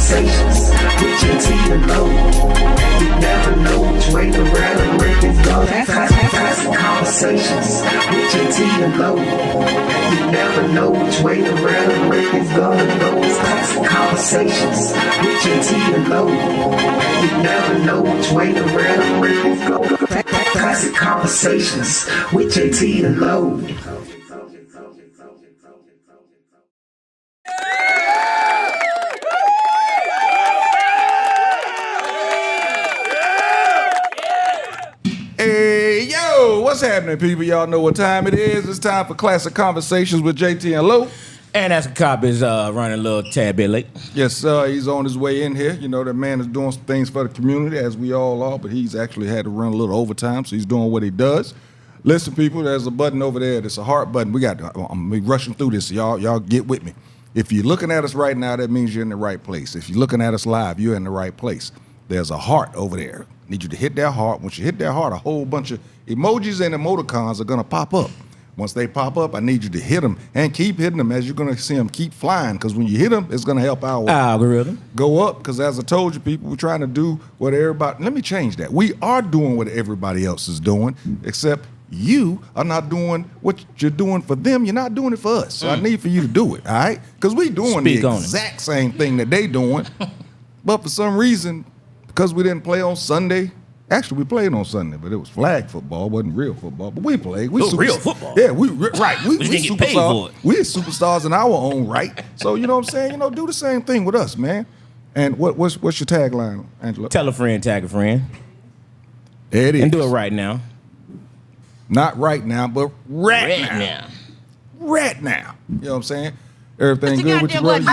Conversations with Jae Tea and Low. You never know which way the rhetoric is going. Classic Conversations with Jae Tea and Low. You never know which way the rhetoric is gonna go. Classic Conversations with Jae Tea and Low. You never know which way the rhetoric is going. Classic Conversations with Jae Tea and Low. Hey, yo, what's happening, people? Y'all know what time it is. It's time for Classic Conversations with Jae Tea and Low. And as a cop is running a little tad bit late. Yes, sir. He's on his way in here. You know, that man is doing some things for the community, as we all are, but he's actually had to run a little overtime, so he's doing what he does. Listen, people, there's a button over there. There's a heart button. I'm rushing through this, so y'all get with me. If you're looking at us right now, that means you're in the right place. If you're looking at us live, you're in the right place. There's a heart over there. Need you to hit that heart. Once you hit that heart, a whole bunch of emojis and emoticons are going to pop up. Once they pop up, I need you to hit them and keep hitting them as you're going to see them keep flying, because when you hit them, it's going to help our algorithm go up, because as I told you, people, we're trying to do what everybody... Let me change that. We are doing what everybody else is doing, except you are not doing what you're doing for them. You're not doing it for us. So I need for you to do it, all right? Because we doing the exact same thing that they doing, but for some reason... Because we didn't play on Sunday. Actually, we played on Sunday, but it was flag football. It wasn't real football, but we played. Real football. Yeah, right. We didn't get paid for it. We're superstars in our own right. So, you know what I'm saying? You know, do the same thing with us, man. And what's your tagline, Angela? Tell a friend, tag a friend. There it is. And do it right now. Not right now, but right now. Right now. You know what I'm saying? Everything good with your brother?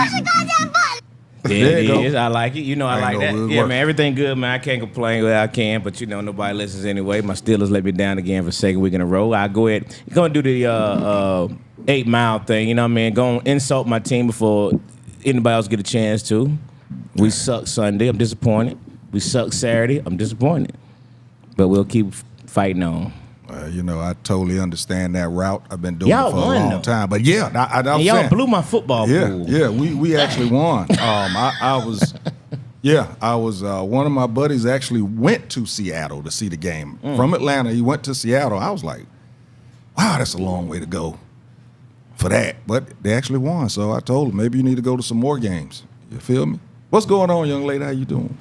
There it is. I like it. You know I like that. Yeah, man, everything good, man. I can't complain where I can, but you know, nobody listens anyway. My Steelers let me down again for the second week in a row. I go ahead. You're going to do the 8 Mile thing, you know what I mean? Go and insult my team before anybody else get a chance to. We suck Sunday. I'm disappointed. We suck Saturday. I'm disappointed. But we'll keep fighting on. You know, I totally understand that route. I've been doing it for a long time. But yeah, I'm y'all saying, blew my football pool. Yeah, we actually won. I was one of my buddies actually went to Seattle to see the game. From Atlanta, he went to Seattle. I was like, wow, that's a long way to go for that. But they actually won, so I told him, maybe you need to go to some more games. You feel me? What's going on, young lady? How you doing?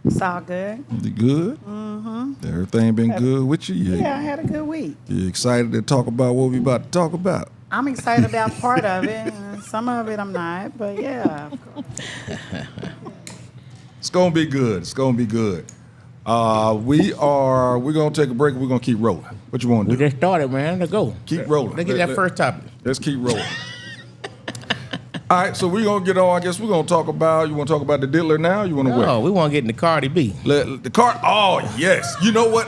It's all good. You good? Mm-hmm. Everything been good with you? Yeah, I had a good week. You excited to talk about what we about to talk about? I'm excited about part of it. Some of it I'm not, but yeah, of course. It's gonna be good. It's gonna be good. We're gonna take a break. We're gonna keep rolling. What you want to do? We just started, man. Let's go. Keep rolling. Let's get that first topic. Let's keep rolling. All right, so we're going to get on. I guess we're going to talk about, you want to talk about the diddler now? You want to wait? Oh, we want to get into Cardi B. Oh, yes. You know what?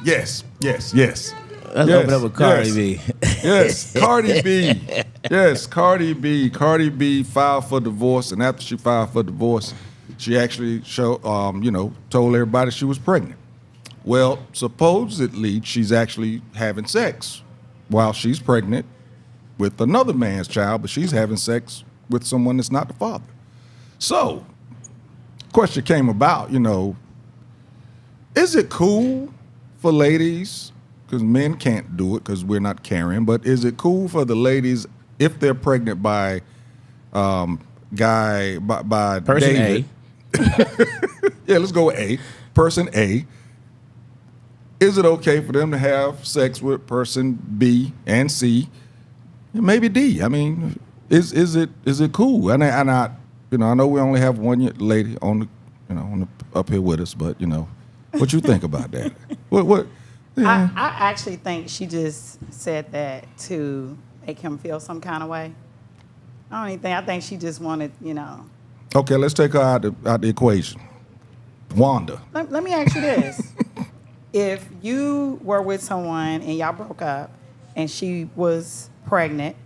Yes. Let's open up with Cardi B. Yes, Cardi B. Yes, Cardi B. Cardi B filed for divorce, and after she filed for divorce, she actually told everybody she was pregnant. Well, supposedly, she's actually having sex while she's pregnant with another man's child, but she's having sex with someone that's not the father. So, question came about, is it cool for ladies, because men can't do it because we're not carrying, but is it cool for the ladies if they're pregnant by person David? A? Yeah, let's go with A. Person A. Is it okay for them to have sex with person B and C? Maybe D. I mean, is it cool? And I know we only have one lady on the up here with us, but what you think about that? What? Yeah. I actually think she just said that to make him feel some kind of way. I think she just wanted, Okay, let's take her out the equation. Wanda. Let me ask you this: if you were with someone and y'all broke up, and she was pregnant,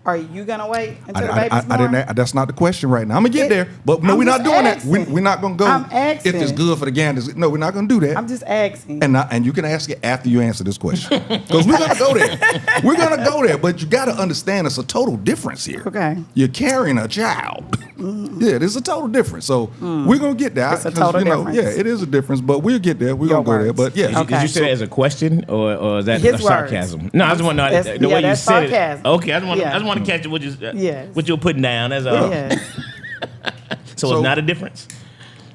are you gonna wait until the baby's born? That's not the question right now. I'm gonna get there, but no, we're not doing that. We're not gonna go. I'm asking. If it's good for the ganders. No, we're not gonna do that. I'm just asking. And you can ask it after you answer this question, because we're gonna go there. We're gonna go there, but you got to understand it's a total difference here. Okay. You're carrying a child. Yeah, there's a total difference. So we're gonna get that. It's a total difference. Yeah, it is a difference, but we'll get there. We're gonna go there. But yeah, Did you say that as a question or is that His a sarcasm? words. No, I just want to know the way you that's said sarcasm. it. Okay, I Yeah. just want to catch what Yes. you're putting down. That's all. Yes. So it's not a difference.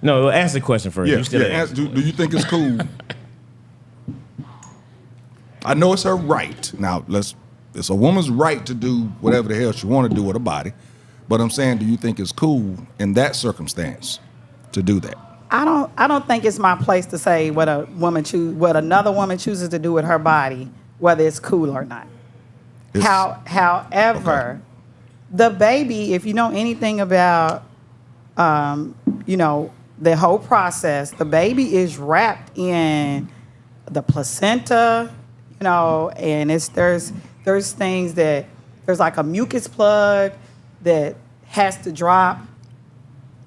No, well, ask the question first. yeah. You still yeah. Do you think it's cool? I know it's her right. Now it's a woman's right to do whatever the hell she want to do with her body, but I'm saying, do you think it's cool in that circumstance to do that? I don't think it's my place to say what another woman chooses to do with her body, whether it's cool or not. However, the baby, if you know anything about, the whole process, the baby is wrapped in the placenta, and there's things that there's like a mucus plug that has to drop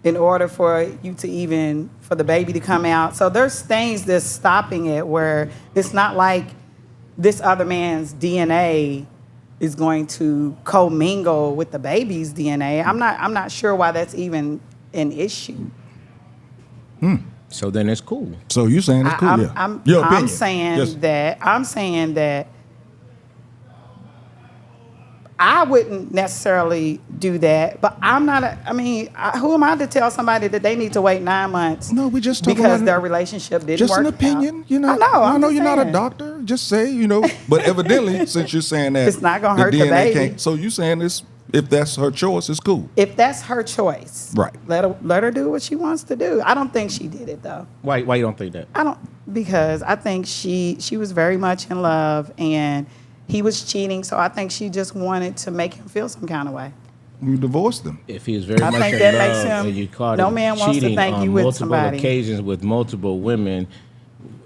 in order for the baby to come out. So there's things that's stopping it where it's not like this other man's DNA is going to commingle with the baby's DNA. I'm not sure why that's even an issue. So then it's cool. So you're saying it's cool? Your opinion. I'm saying that I wouldn't necessarily do that, but I'm not. Who am I to tell somebody that they need to wait 9 months? No, we just talking because about their relationship didn't just work an opinion. out. I know you're not a doctor. Just say, But evidently, since you're saying that It's not gonna hurt the DNA baby. So you saying this? If that's her choice, it's cool. If that's her choice, Right. Let her do what she wants to do. I don't think she did it though. Why you don't think that? Because I think she was very much in love and he was cheating, so I think she just wanted to make him feel some kind of way. You divorced them. If he is very I much think in that love makes him- and you caught no him man wants to cheating think on you with multiple somebody. occasions with multiple women,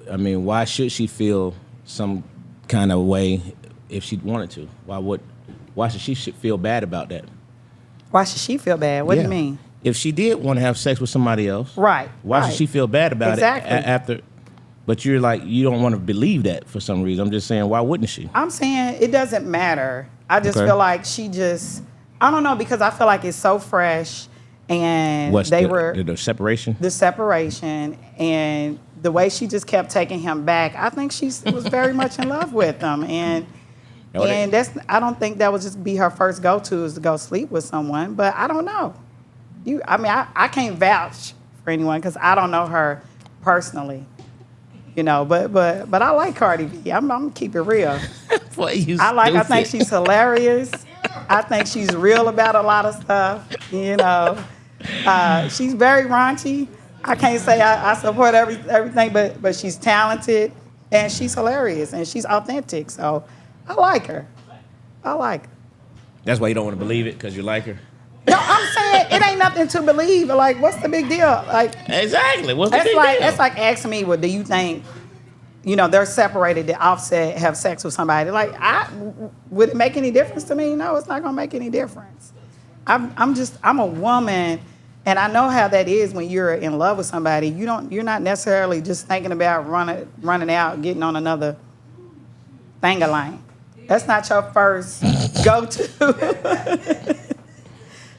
why should she feel some kind of way if she wanted to? Why should she feel bad about that? Why should she feel bad? What do you mean? If she did want to have sex with somebody else, Right. why should she feel bad about Exactly. it after? But you're like, you don't want to believe that for some reason. I'm just saying, why wouldn't she? I'm saying it doesn't matter. I just Okay. feel like I don't know, because I feel like it's so fresh and What's the separation? The separation and the way she just kept taking him back. I think she was very much in love with him, and I don't think that would just be her first go-to is to go sleep with someone. But I don't know. I can't vouch for anyone because I don't know her personally. But I like Cardi B. I'm gonna keep it real. I think she's hilarious. I think she's real about a lot of stuff. She's very raunchy. I can't say I support everything, but she's talented and she's hilarious and she's authentic. So I like her. That's why you don't want to believe it, because you like her? No, I'm saying it ain't nothing to believe. Like, what's the big deal? Like, exactly. What's the big deal? That's like asking me, well, do you think, they're separated, that Offset have sex with somebody? Like, would it make any difference to me? No, it's not gonna make any difference. I'm a woman, and I know how that is when you're in love with somebody. You're not necessarily just thinking about running out, getting on another thing-a-line. That's not your first go-to.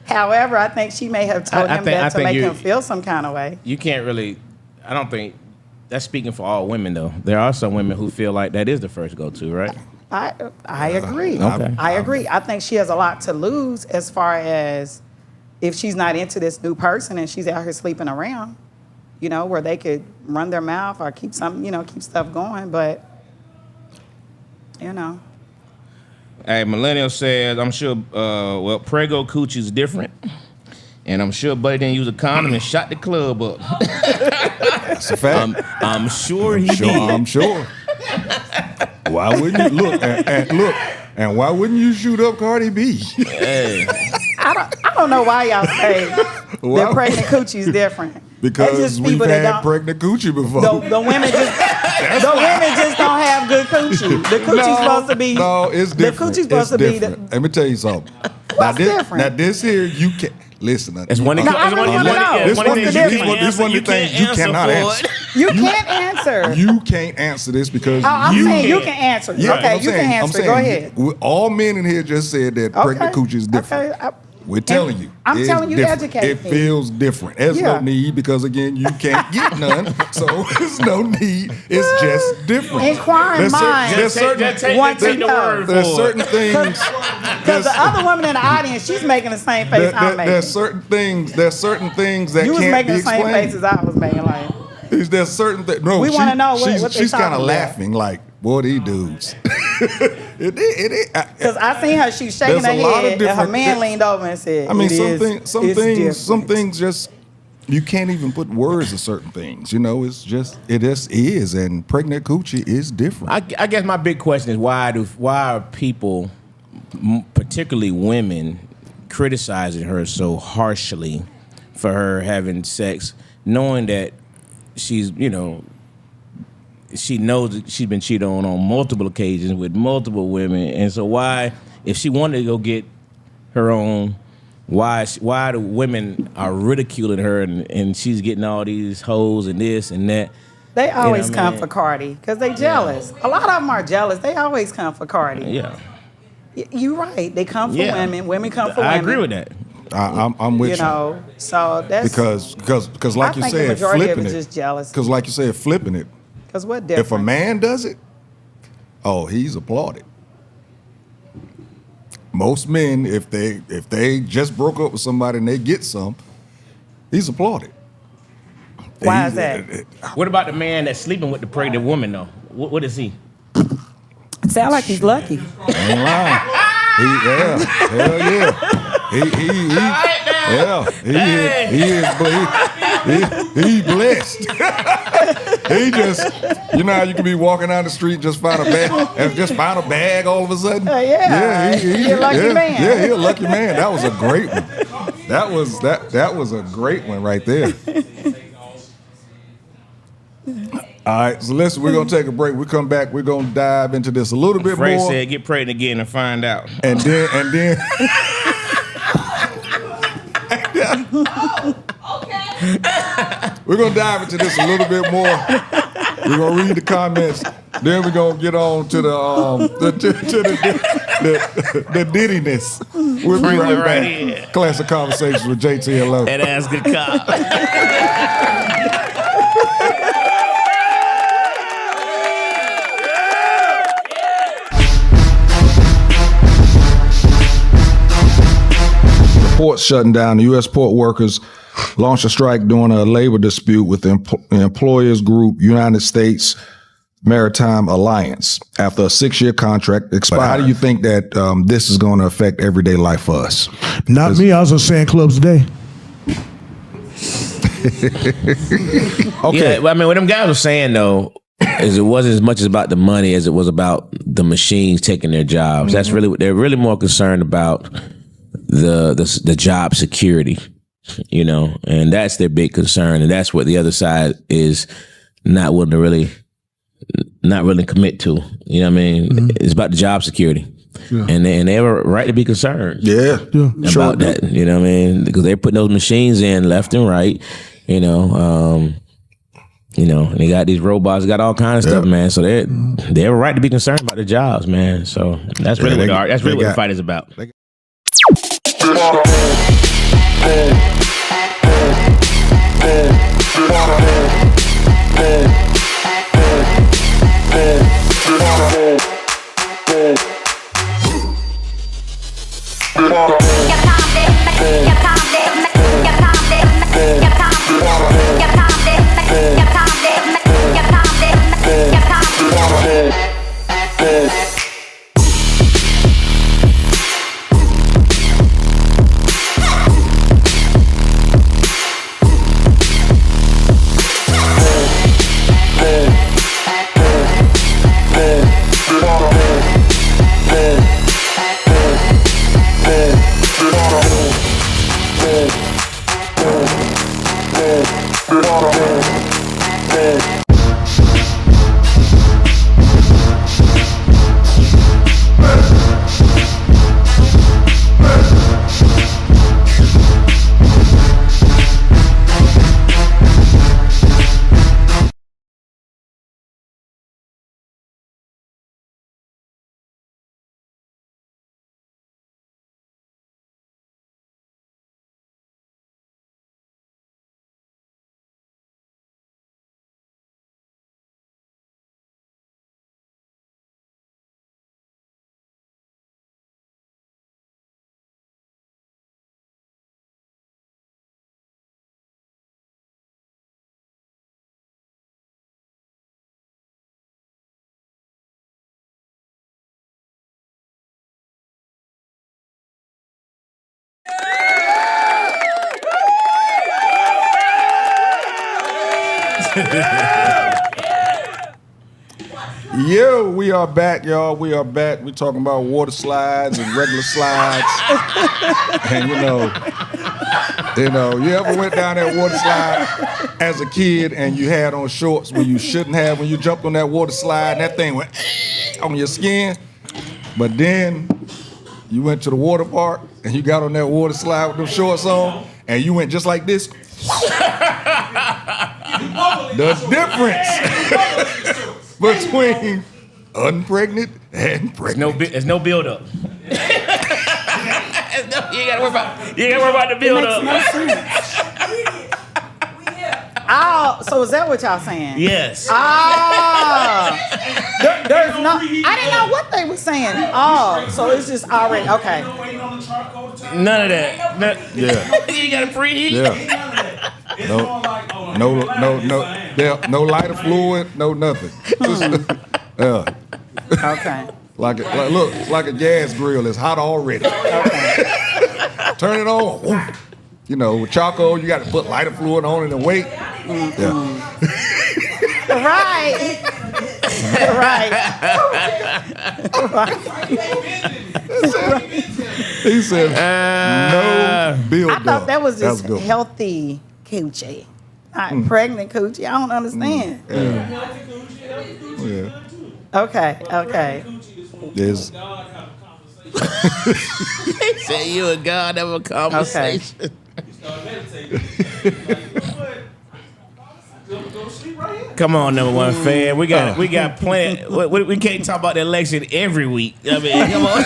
However, I think she may have told him that to make him feel some kind of way. You can't really, I don't think, that's speaking for all women, though. There are some women who feel like that is the first go-to, right? I agree. Okay. I agree. I think she has a lot to lose as far as if she's not into this new person and she's out here sleeping around, where they could run their mouth or keep stuff going, but, Hey, Millennial says, I'm sure, Prego Coochie's different. And I'm sure Buddy didn't use a condom and shot the club up. That's a fact. I'm sure he did. I'm sure. Why wouldn't you look? And why wouldn't you shoot up Cardi B? Hey. I don't know why y'all say that pregnant coochie is different. Because we've had pregnant coochie before. The women just don't have good coochie. The coachie's supposed to be. No, it's different. The coachie's supposed to be. Let me tell you something. Different? Now this here, you can't listen. It's one of the This one of the things you cannot answer. You can't answer. You can't answer this because I'm saying you can answer. Yeah, okay, you can answer. Go ahead. All men in here just said that pregnant coochie is different. Okay. We're telling you. I'm telling you, different. educate It me. feels different. There's no Yeah. need because, again, you can't get none. So there's no need. It's just different. Inquiring minds There's certain want to know. there's certain things. Because the other woman in the audience, she's making the same face I'm making. There's certain things that You was can't making be the same explained. faces I was making. Like, There's certain things. No, We wanna know what they she's kind talking of about. laughing like, boy, these dudes. because I seen her, she was shaking her There's a lot of head, and her different- man leaned over and said, I mean, it's some different. things just you can't even put words to certain things. You know, it just is, and pregnant coochie is different. I guess my big question is why are people, particularly women, criticizing her so harshly for her having sex, knowing that she's, she knows that she's been cheated on multiple occasions with multiple women, and so why, if she wanted to go get her own, why the women are ridiculing her and she's getting all these hoes and this and that. They always what I come mean? for Cardi because they jealous. A lot of them are jealous. They always come for Cardi. Yeah, You're right. They come for Yeah. women. Women come for I women. agree with that. I'm with you. So that's Because like you I think the said, majority of flipping it's it. just jealous. Because like you said, flipping it. Because what different? If a man does it, oh, he's applauded. Most men, if they just broke up with somebody and they get some, he's applauded. Why is that? What about the man that's sleeping with the pregnant woman though? What is he? Sound like he's lucky. Ain't lying. Hell yeah. He blessed. He just, how you can be walking down the street, just find a bag all of a sudden. He a lucky man. Yeah, he a lucky man. That was a great one. That was a great one right there. All right, so listen, we're gonna take a break. We come back, we're gonna dive into this a little bit Frey more. said, "Get pregnant again and find out." And then we're gonna dive into this a little bit more. We're gonna read the comments. Then we're gonna get on to the Diddiness. We'll be right back. Here. Classic Conversations with Jae Tea and Lo. And ask a cop. Ports shutting down. The U.S. port workers launched a strike during a labor dispute with the employers group United States Maritime Alliance after a 6-year contract expired. How do you think that this is going to affect everyday life for us? Not me. I was just saying clubs today. Okay. Yeah, well, I mean, what them guys were saying though is it wasn't as much about the money as it was about the machines taking their jobs. That's really what they're really more concerned about. The job security, and that's their big concern, and that's what the other side is not willing to really commit to. You know what I mean? Mm-hmm. It's about the job security, and they have a right to be concerned. About that. You know what I mean? Because they're putting those machines in left and right. And they got these robots, got all kinds of stuff, man. So they have a right to be concerned about their jobs, man. So that's really what the fight is about. Yo, we are back, y'all. We are back. We talking about water slides and regular slides. And you you ever went down that water slide as a kid and you had on shorts when you shouldn't have when you jumped on that water slide and that thing went on your skin? But then you went to the water park and you got on that water slide with them shorts on and you went just like this. The difference between unpregnant and pregnant. There's no build up. You ain't gotta worry about the build up. No sense. Oh, so is that what y'all saying? Yes. There's no. I didn't know what they were saying. Oh, so it's just already okay. None of that. Yeah. You got a preheat. Yeah. No lighter fluid, no nothing. Okay. Look, it's like a gas grill. It's hot already. Okay. Turn it on. With charcoal, you got to put lighter fluid on it and wait. Yeah. Right. Right. He said, no build up. I thought that was just good. healthy coochie. Not pregnant coochie. I don't understand. Yeah. Okay. There's. He said you and God have a conversation. Come on, number one fan. We got plenty. We can't talk about the election every week. I mean, come on.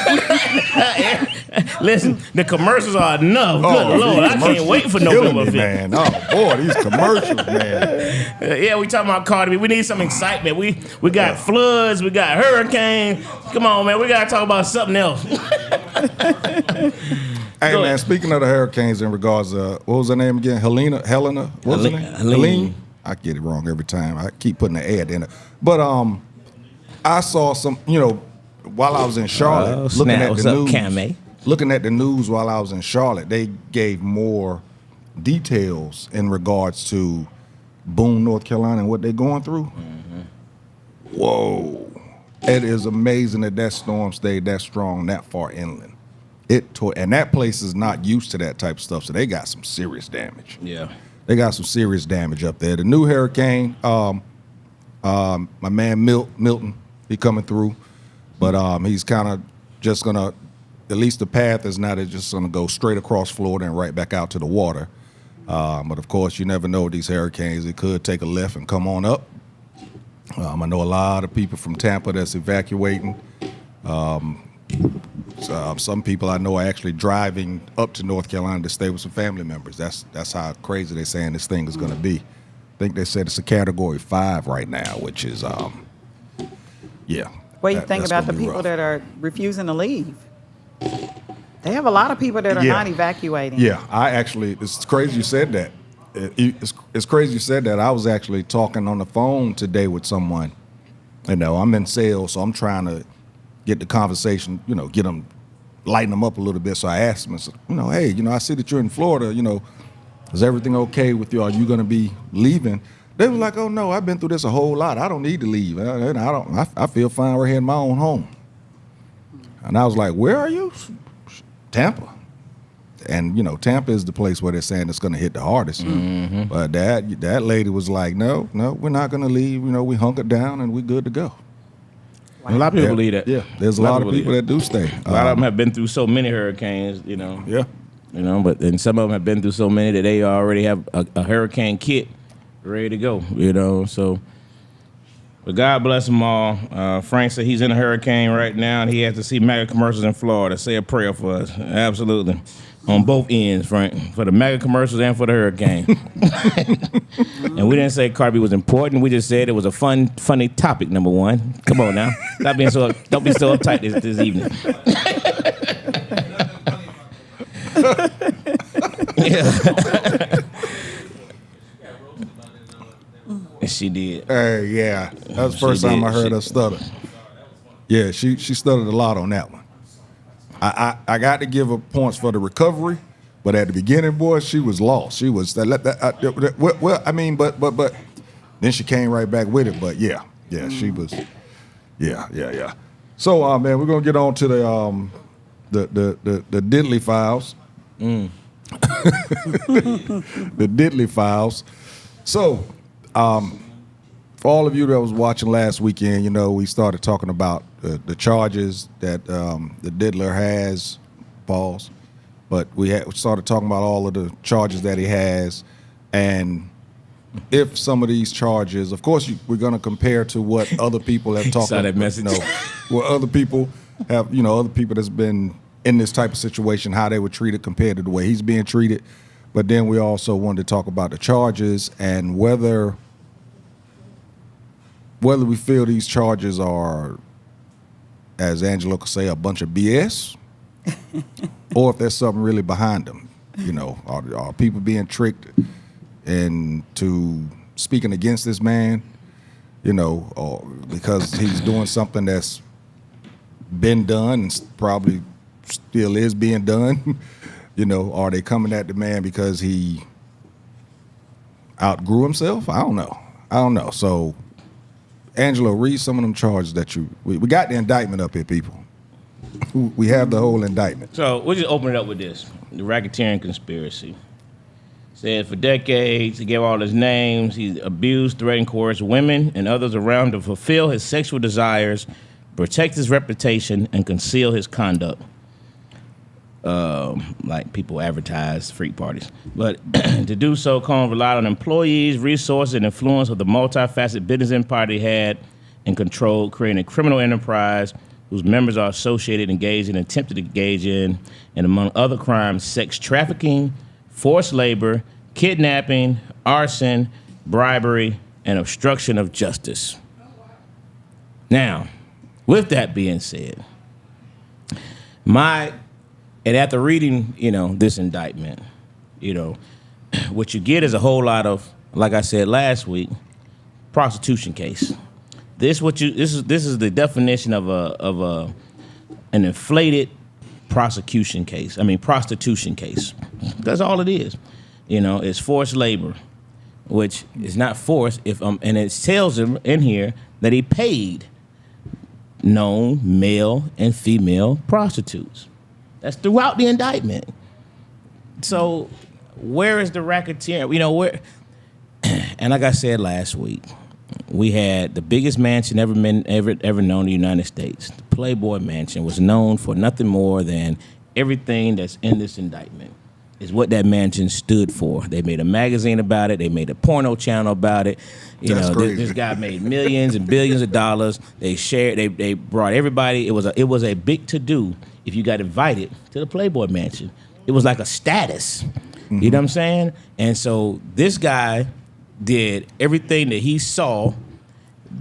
Listen, the commercials are enough. Good Lord, I can't wait for November 5th. Man. Oh boy, these commercials, man. Yeah, we talking about Cardi B. We need some excitement. We got floods. We got hurricanes. Come on, man. We gotta talk about something else. Hey, man, speaking of the hurricanes in regards to, what was her name again? Helena? What was her name? Helene. I get it wrong every time. I keep putting the ad in it. But I saw some, while I was in Charlotte, looking at the news while I was in Charlotte, they gave more details in regards to Boone, North Carolina and what they're going through. Mm-hmm. Whoa. It is amazing that storm stayed that strong that far inland. And that place is not used to that type of stuff, so they got some serious damage. Yeah. They got some serious damage up there. The new hurricane, my man Milton, he coming through, but he's kind of just gonna, at least the path is not just gonna go straight across Florida and right back out to the water. But of course, you never know with these hurricanes. It could take a left and come on up. I know a lot of people from Tampa that's evacuating. Some people I know are actually driving up to North Carolina to stay with some family members. That's how crazy they're saying this thing is going to be. I think they said it's a Category 5 right now, which is, yeah. What do you think about the people that are refusing to leave? They have a lot of people that are not evacuating. Yeah, it's crazy you said that. It's crazy you said that. I was actually talking on the phone today with someone. I'm in sales, so I'm trying to get the conversation, lighten them up a little bit. So I asked them, hey, I see that you're in Florida, is everything okay with you? Are you going to be leaving? They were like, oh no, I've been through this a whole lot. I don't need to leave. I feel fine right here in my own home. And I was like, where are you? Tampa. And, Tampa is the place where they're saying it's going to hit the hardest. Mm-hmm. But that lady was like, no, we're not going to leave. We hunkered down and we're good to go. Wow. A lot of people believe that. Yeah, there's a lot of people that do stay. A lot of them have been through so many hurricanes, Yeah. But then some of them have been through so many that they already have a hurricane kit ready to go, so. But God bless them all. Frank said he's in a hurricane right now, and he has to see mega commercials in Florida. Say a prayer for us. Absolutely. On both ends, Frank. For the mega commercials and for the hurricane. And we didn't say Cardi B was important. We just said it was a funny topic, number one. Come on now. Don't be so uptight this evening. Yeah. She did. Hey, yeah. That was the first time I heard her stutter. Yeah, she stuttered a lot on that one. I got to give her points for the recovery, but at the beginning, boy, she was lost. She was but Then she came right back with it. But yeah, she was. Yeah. So, man, we're gonna get on to the Diddley files. The Diddley files. So, for all of you that was watching last weekend, we started talking about the charges that the Diddler has, pause. But we started talking about all of the charges that he has, and if some of these charges, of course, we're going to compare to what other people have talked about. Saw that message. What other people have, other people that's been in this type of situation, how they were treated compared to the way he's being treated. But then we also wanted to talk about the charges and whether we feel these charges are, as Angelo could say, a bunch of BS, or if there's something really behind them. Are people being tricked into speaking against this man, or because he's doing something that's been done and probably still is being done? Are they coming at the man because he outgrew himself? I don't know. So, Angelo, read some of them charges that we got the indictment up here, people. We have the whole indictment. So we'll just open it up with this. The racketeering conspiracy. Said for decades, he gave all his names. He abused, threatened, coerced women and others around to fulfill his sexual desires, protect his reputation, and conceal his conduct. Like people advertise freak parties. But to do so, Cohen relied on employees, resources, and influence of the multifaceted business empire he had and controlled, creating a criminal enterprise whose members are associated, engaged, and attempted to engage in, and among other crimes, sex trafficking, forced labor, kidnapping, arson, bribery, and obstruction of justice. Now, with that being said, and after reading, this indictment, what you get is a whole lot of, like I said last week, prostitution case. This is the definition of an inflated prostitution case. That's all it is. It's forced labor, which is not forced and it tells him in here that he paid known male and female prostitutes. That's throughout the indictment. So where is the racketeering? Where? And like I said last week, we had the biggest mansion ever known in the United States. The Playboy Mansion was known for nothing more than everything that's in this indictment is what that mansion stood for. They made a magazine about it. They made a porno channel about it. This guy made millions and billions of dollars. They shared. They brought everybody. It was a big to-do if you got invited to the Playboy Mansion. It was like a status. Mm-hmm. You know what I'm saying? And so this guy did everything that he saw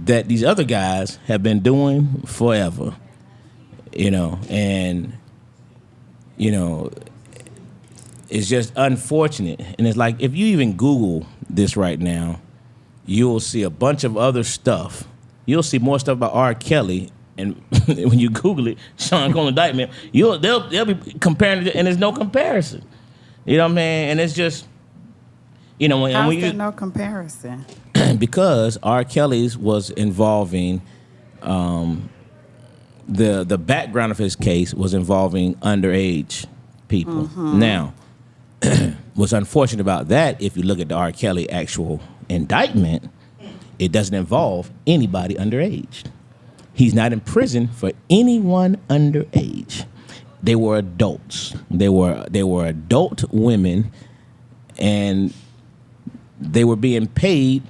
that these other guys have been doing forever, and it's just unfortunate. And it's like, if you even Google this right now, you'll see a bunch of other stuff. You'll see more stuff about R. Kelly, and when you Google it, Sean Cohen indictment, they'll be comparing it, and there's no comparison. You know what I mean? And it's just, How's there no comparison? Because R. Kelly's was involving, the background of his case was involving underage people. Mm-hmm. Now, what's unfortunate about that, if you look at the R. Kelly actual indictment, it doesn't involve anybody underage. He's not in prison for anyone underage. They were adults. They were adult women, and they were being paid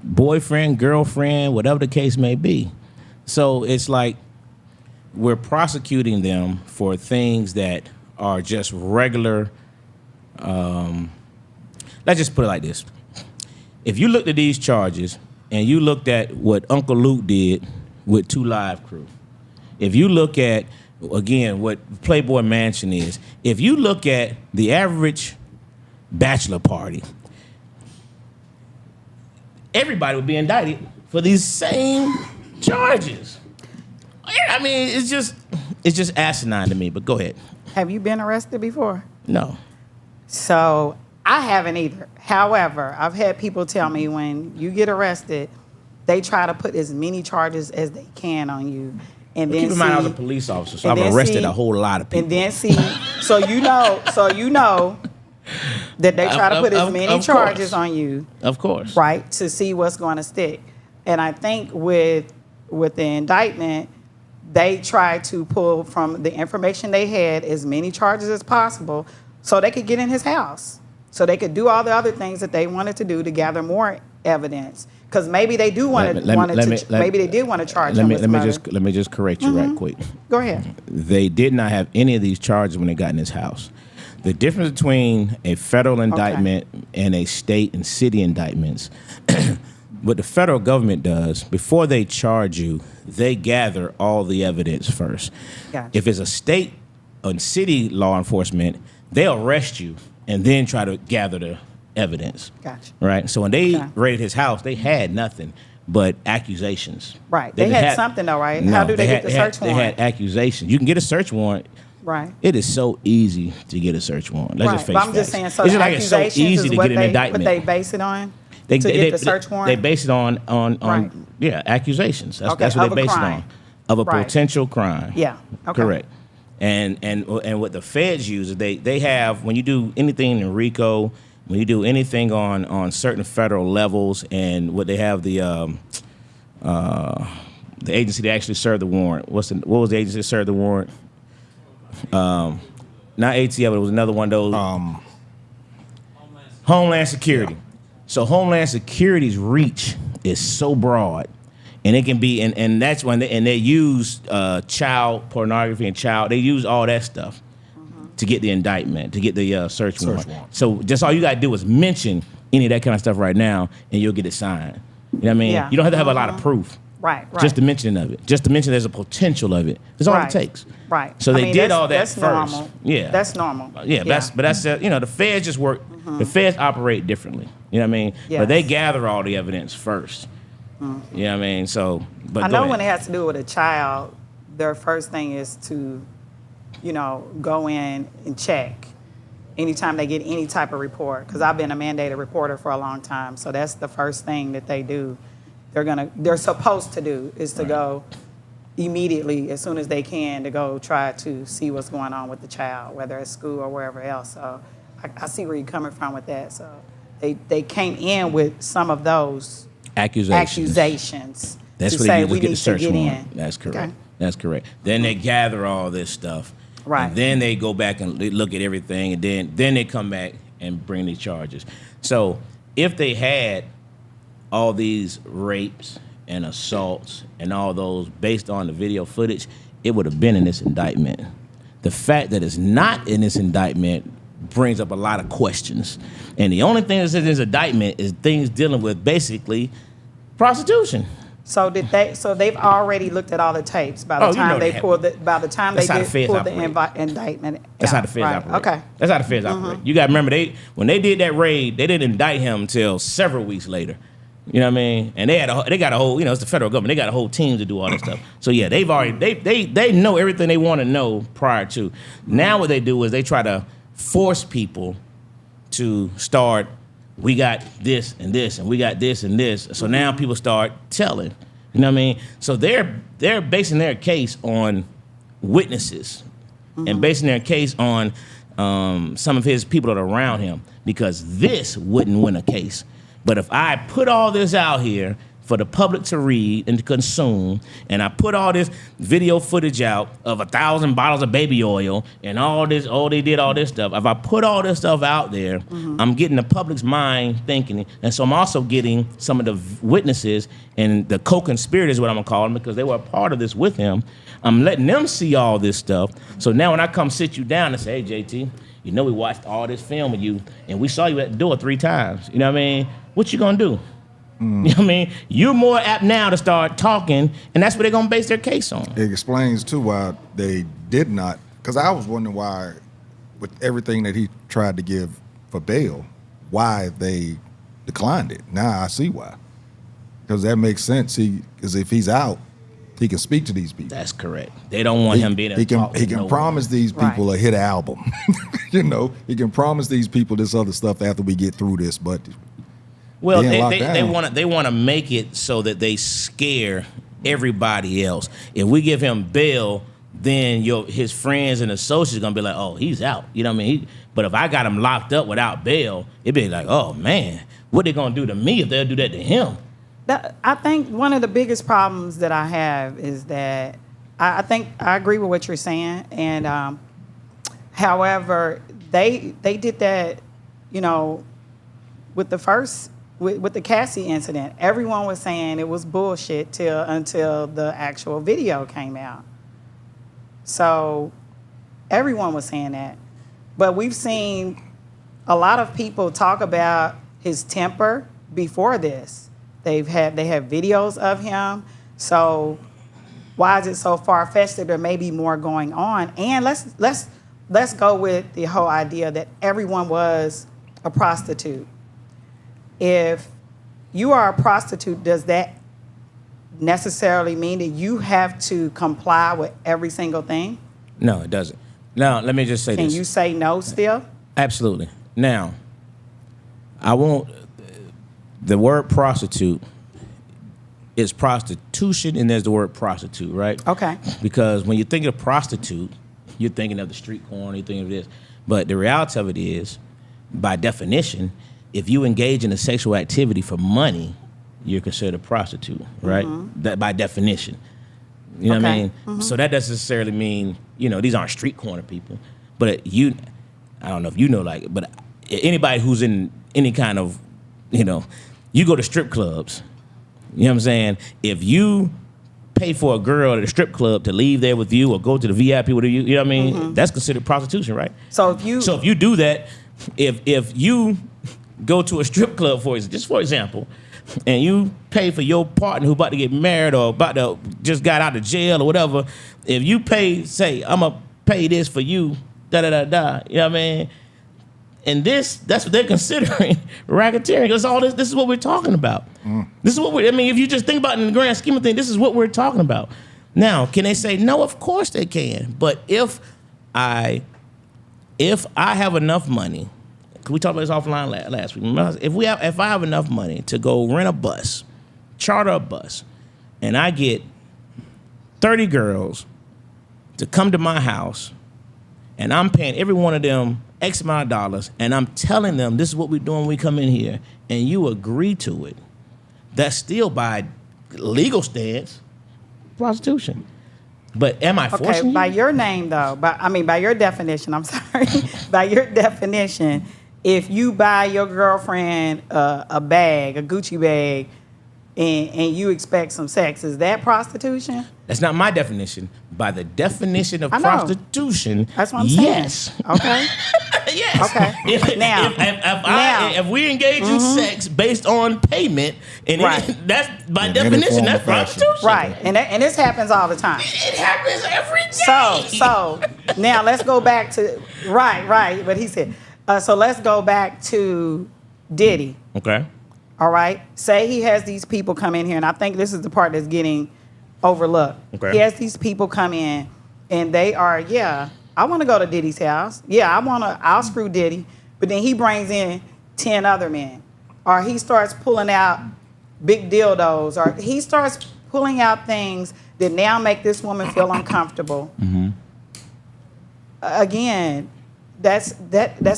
boyfriend, girlfriend, whatever the case may be. So it's like we're prosecuting them for things that are just regular. Let's just put it like this. If you looked at these charges and you looked at what Uncle Luke did with 2 Live Crew, if you look at, again, what Playboy Mansion is, if you look at the average bachelor party, everybody would be indicted for these same charges. I mean, it's just asinine to me, but go ahead. Have you been arrested before? No. So I haven't either. However, I've had people tell me when you get arrested, they try to put as many charges as they can on you. And then keep in mind, I was a police officer, so I've arrested a whole lot of people. And then so you know that they try to put as many charges on you. Of course. Right, to see what's going to stick. And I think with the indictment, they tried to pull from the information they had as many charges as possible so they could get in his house. So they could do all the other things that they wanted to do to gather more evidence. Because maybe they do want to. Maybe they did want to charge him with murder. Let me just correct you right quick. Go ahead. They did not have any of these charges when they got in his house. The difference between a federal indictment and a state and city indictments, what the federal government does, before they charge you, they gather all the evidence first. Gotcha. If it's a state and city law enforcement, they'll arrest you and then try to gather the evidence. Gotcha. Right? So when they raided his house, they had nothing but accusations. Right. They had something though, right? No, How do they get the search warrant? They had accusations. You can get a search warrant. Right. It is so easy to get a search warrant. Let's just face But I'm just saying, so the accusations easy is to what get an indictment. What they base it on They get the search warrant? They base it on Right. accusations. That's what they base it on. Of a potential crime. Yeah. Okay. Correct. And what the feds use is they have, when you do anything in RICO, when you do anything on certain federal levels, and what they have the agency that actually served the warrant. What was the agency that served the warrant? Not ATF, but it was another one of those. Homeland Security. So Homeland Security's reach is so broad, and it can be, and that's when they use child pornography and they use all that stuff to get the indictment, to get the search warrant. So just all you got to do is mention any of that kind of stuff right now, and you'll get it signed. You know what I mean? Yeah. You don't have to have a lot of proof. Right. Just the mention of it. Just to mention there's a potential of it. That's all it takes. Right. So they did all that that's first. Normal. Yeah. That's normal. Yeah, but that's the feds just work. The feds operate differently. You know what I mean? Yes. But they gather all the evidence first. You know what I mean? So, but I know when it has to do with a child, their first thing is to, go in and check anytime they get any type of report. Because I've been a mandated reporter for a long time, so that's the first thing that they do. They're supposed to do is to go immediately, as soon as they can, to go try to see what's going on with the child, whether it's school or wherever else. So I see where you're coming from with that. So they came in with some of those accusations. That's to what say they use to get the search warrant. in. That's correct. Okay. That's correct. Then they gather all this stuff. Right. And then they go back and they look at everything, and then they come back and bring these charges. So if they had all these rapes and assaults and all those based on the video footage, it would have been in this indictment. The fact that it's not in this indictment brings up a lot of questions. And the only thing that's in this indictment is things dealing with basically prostitution. So they've already looked at all the tapes by the time they pulled the indictment. That's how the feds operate. Okay. That's how the feds operate. You got to remember, when they did that raid, they didn't indict him until several weeks later. You know what I mean? And they got a whole, it's the federal government. They got a whole team to do all this stuff. So yeah, they've already they know everything they want to know prior to. Now what they do is they try to force people to start. We got this and this, and we got this and this. So now people start telling. You know what I mean? So they're basing their case on witnesses and basing their case on some of his people that are around him, because this wouldn't win a case. But if I put all this out here for the public to read and to consume, and I put all this video footage out of 1,000 bottles of baby oil and all this, they did all this stuff. If I put all this stuff out there, I'm getting the public's mind thinking. And so I'm also getting some of the witnesses and the co-conspirators, what I'm gonna call them, because they were a part of this with him. I'm letting them see all this stuff. So now when I come sit you down and say, hey, JT, we watched all this film with you, and we saw you at the door 3 times. You know what I mean? What you gonna do? You know what I mean? You're more apt now to start talking, and that's what they're gonna base their case on. It explains too why they did not, because I was wondering why, with everything that he tried to give for bail, why they declined it. Now I see why. Because that makes sense. Because if he's out, He can speak to these people. That's correct. They don't want him being. He can promise these people a hit album. You know, he can promise these people this other stuff after we get through this. But well, they want to make it so that they scare everybody else. If we give him bail, then his friends and associates are gonna be like, oh, he's out. You know what I mean? But if I got him locked up without bail, it'd be like, oh man, what they gonna do to me if they'll do that to him? I think one of the biggest problems that I have is that I think I agree with what you're saying, and however, they did that, you know, with the Cassie incident. Everyone was saying it was bullshit until the actual video came out. So everyone was saying that, but we've seen a lot of people talk about his temper before this. They have videos of him. So why is it so far-fetched that there may be more going on? And let's go with the whole idea that everyone was a prostitute. If you are a prostitute, does that necessarily mean that you have to comply with every single thing? No, it doesn't. Now, let me just say this. Can you say no still? Absolutely. Now, the word prostitute is prostitution, and there's the word prostitute, right? Okay. Because when you think of prostitute, you're thinking of the street corner, you're thinking of this. But the reality of it is, by definition, if you engage in a sexual activity for money, you're considered a prostitute, right? Mm-hmm. That by definition. You know what I mean? Mm-hmm. So that doesn't necessarily mean, you know, these aren't street corner people. But I don't know if you know, like, but anybody who's in any kind of, you know, you go to strip clubs, you know what I'm saying? If you pay for a girl at a strip club to leave there with you or go to the VIP with you, you know what I mean? Mm-hmm. That's considered prostitution, right? So if you do that, if you go to a strip club, just for example, and you pay for your partner who about to get married or about to just got out of jail or whatever, if you say, I'm going to pay this for you, da-da-da-da, you know what I mean? And that's what they're considering racketeering. Because this is what we're talking about. This is what if you just think about it in the grand scheme of things, this is what we're talking about. Now, can they say, no, of course they can. But if I have enough money, we talked about this offline last week. If I have enough money to go rent a bus, charter a bus, and I get 30 girls to come to my house, and I'm paying every one of them X amount of dollars, and I'm telling them this is what we're doing when we come in here, and you agree to it, that's still by legal stance prostitution. But am I forcing you? By your name, though, by your definition, I'm sorry, by your definition, if you buy your girlfriend a bag, a Gucci bag, and you expect some sex, is that prostitution? That's not my definition. By the definition of prostitution, that's what I'm saying. Yes. Okay. Yes. Okay. If we engage in sex based on payment, and that's by definition that's prostitution. Right. And this happens all the time. It happens every day. So now let's go back to right. But he said, so let's go back to Diddy. Okay. All right. Say he has these people come in here, and I think this is the part that's getting overlooked. Okay. He has these people come in, and they are, I want to go to Diddy's house. I'll screw Diddy. But then he brings in 10 other men. Or he starts pulling out big dildos. Or he starts pulling out things that now make this woman feel uncomfortable. Mm-hmm. Again, that's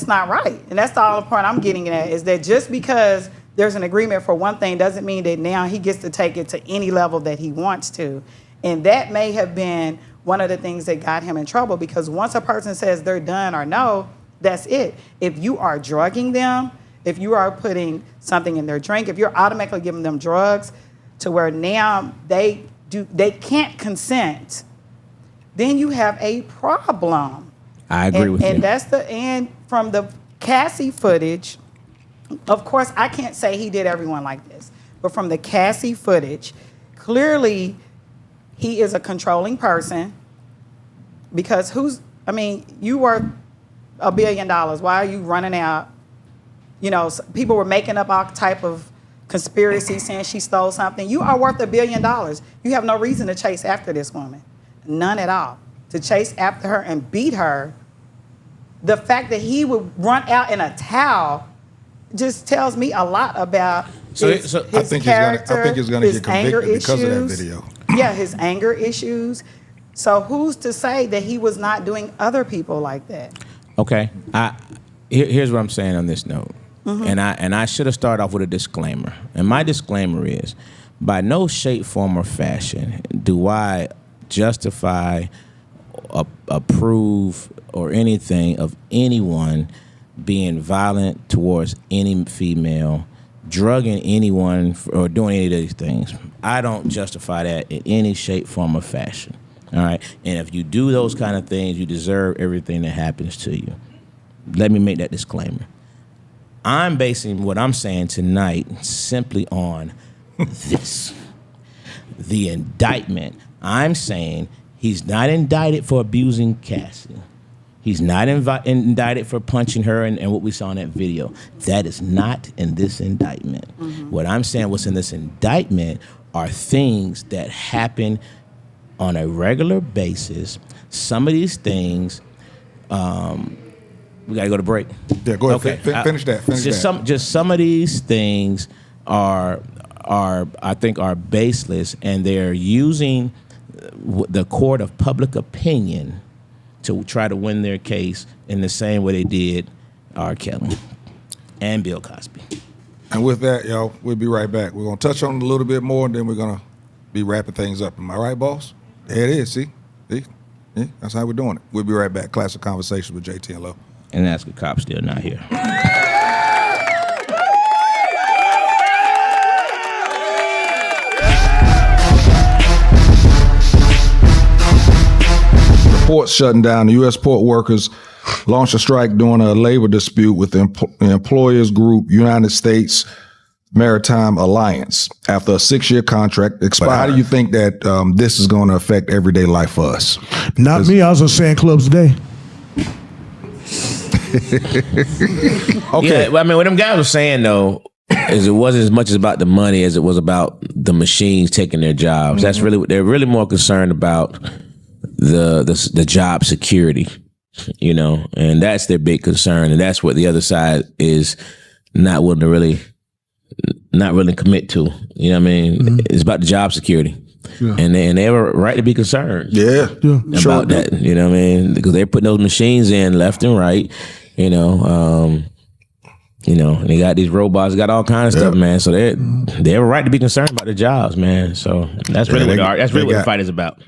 not right. And that's the only point I'm getting at, is that just because there's an agreement for one thing doesn't mean that now he gets to take it to any level that he wants to. And that may have been one of the things that got him in trouble, because once a person says they're done or no, that's it. If you are drugging them, if you are putting something in their drink, if you're automatically giving them drugs to where now they can't consent, then you have a problem. I agree with you. And from the Cassie footage, of course, I can't say he did everyone like this, but from the Cassie footage, clearly he is a controlling person, because you were $1 billion. Why are you running out? You know, people were making up all type of conspiracy saying she stole something. You are worth $1 billion. You have no reason to chase after this woman. None at all. To chase after her and beat her, the fact that he would run out in a towel just tells me a lot about his character, I think he's gonna get convicted because of that video. Yeah, his anger issues. So who's to say that he was not doing other people like that? Okay, here's what I'm saying on this note, and I should have started off with a disclaimer. And my disclaimer is, by no shape, form, or fashion do I justify, approve, or anything of anyone being violent towards any female, drugging anyone, or doing any of these things. I don't justify that in any shape, form, or fashion. All right? And if you do those kind of things, you deserve everything that happens to you. Let me make that disclaimer. I'm basing what I'm saying tonight simply on this. The indictment. I'm saying he's not indicted for abusing Cassie. He's not indicted for punching her and what we saw in that video. That is not in this indictment. What I'm saying, what's in this indictment are things that happen on a regular basis. Some of these things, we gotta go to break. Yeah, go ahead. Okay. Finish that. Just some of these things are I think are baseless, and they're using the court of public opinion to try to win their case in the same way they did R. Kelly and Bill Cosby. And with that, y'all, we'll be right back. We're gonna touch on it a little bit more, and then we're gonna be wrapping things up. Am I right, boss? There it is. See? Yeah, that's how we're doing it. We'll be right back. Classic Konversations with Jae Tea and Lo. And that's the cop still not here. Ports shutting down. The U.S. port workers launched a strike during a labor dispute with the employers group United States Maritime Alliance after a 6-year contract expired. But how do you think that this is going to affect everyday life for us? Not me. I was just saying clubs today. Okay. Yeah, I mean, what them guys were saying, though, is it wasn't as much about the money as it was about the machines taking their jobs. That's really what they're really more concerned about. The job security, you know, and that's their big concern, and that's what the other side is not willing to really commit to. You know what I mean? It's about the job security, and they have a right to be concerned. About that. You know what I mean? Because they're putting those machines in left and right. You know, and they got these robots, got all kinds of stuff, man. So they have a right to be concerned about their jobs, man. So that's really what the fight is about.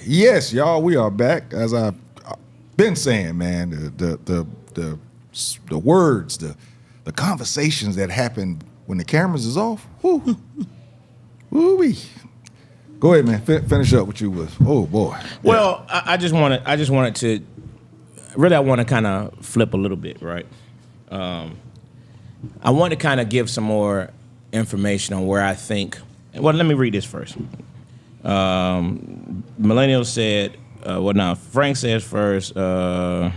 Yes, y'all, we are back. As I been saying, man, the words, the conversations that happen when the cameras is off. Whoo, woo-wee. Go ahead, man. Finish up what you was. Oh boy. Well, I just wanted to really, I want to kind of flip a little bit, right? I want to kind of give some more information on where I think. Well, let me read this first. Millennial said, Frank says first. I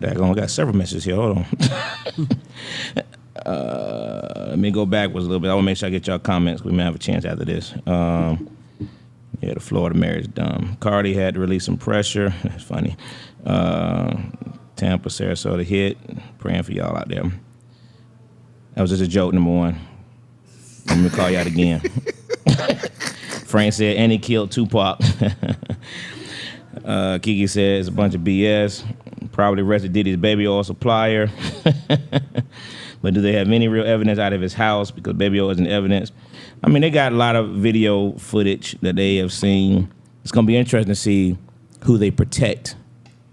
got several messages here. Hold on. Let me go backwards a little bit. I want to make sure I get y'all comments. We may have a chance after this. The Florida marriage dumb. Cardi had to release some pressure. That's funny. Tampa, Sarasota hit. Praying for y'all out there. That was just a joke, number one. Let me call you out again. Frank said, and he killed Tupac. Kiki said it's a bunch of BS. Probably arrested Diddy's baby oil supplier. But do they have any real evidence out of his house? Because baby oil isn't evidence. I mean, they got a lot of video footage that they have seen. It's going to be interesting to see who they protect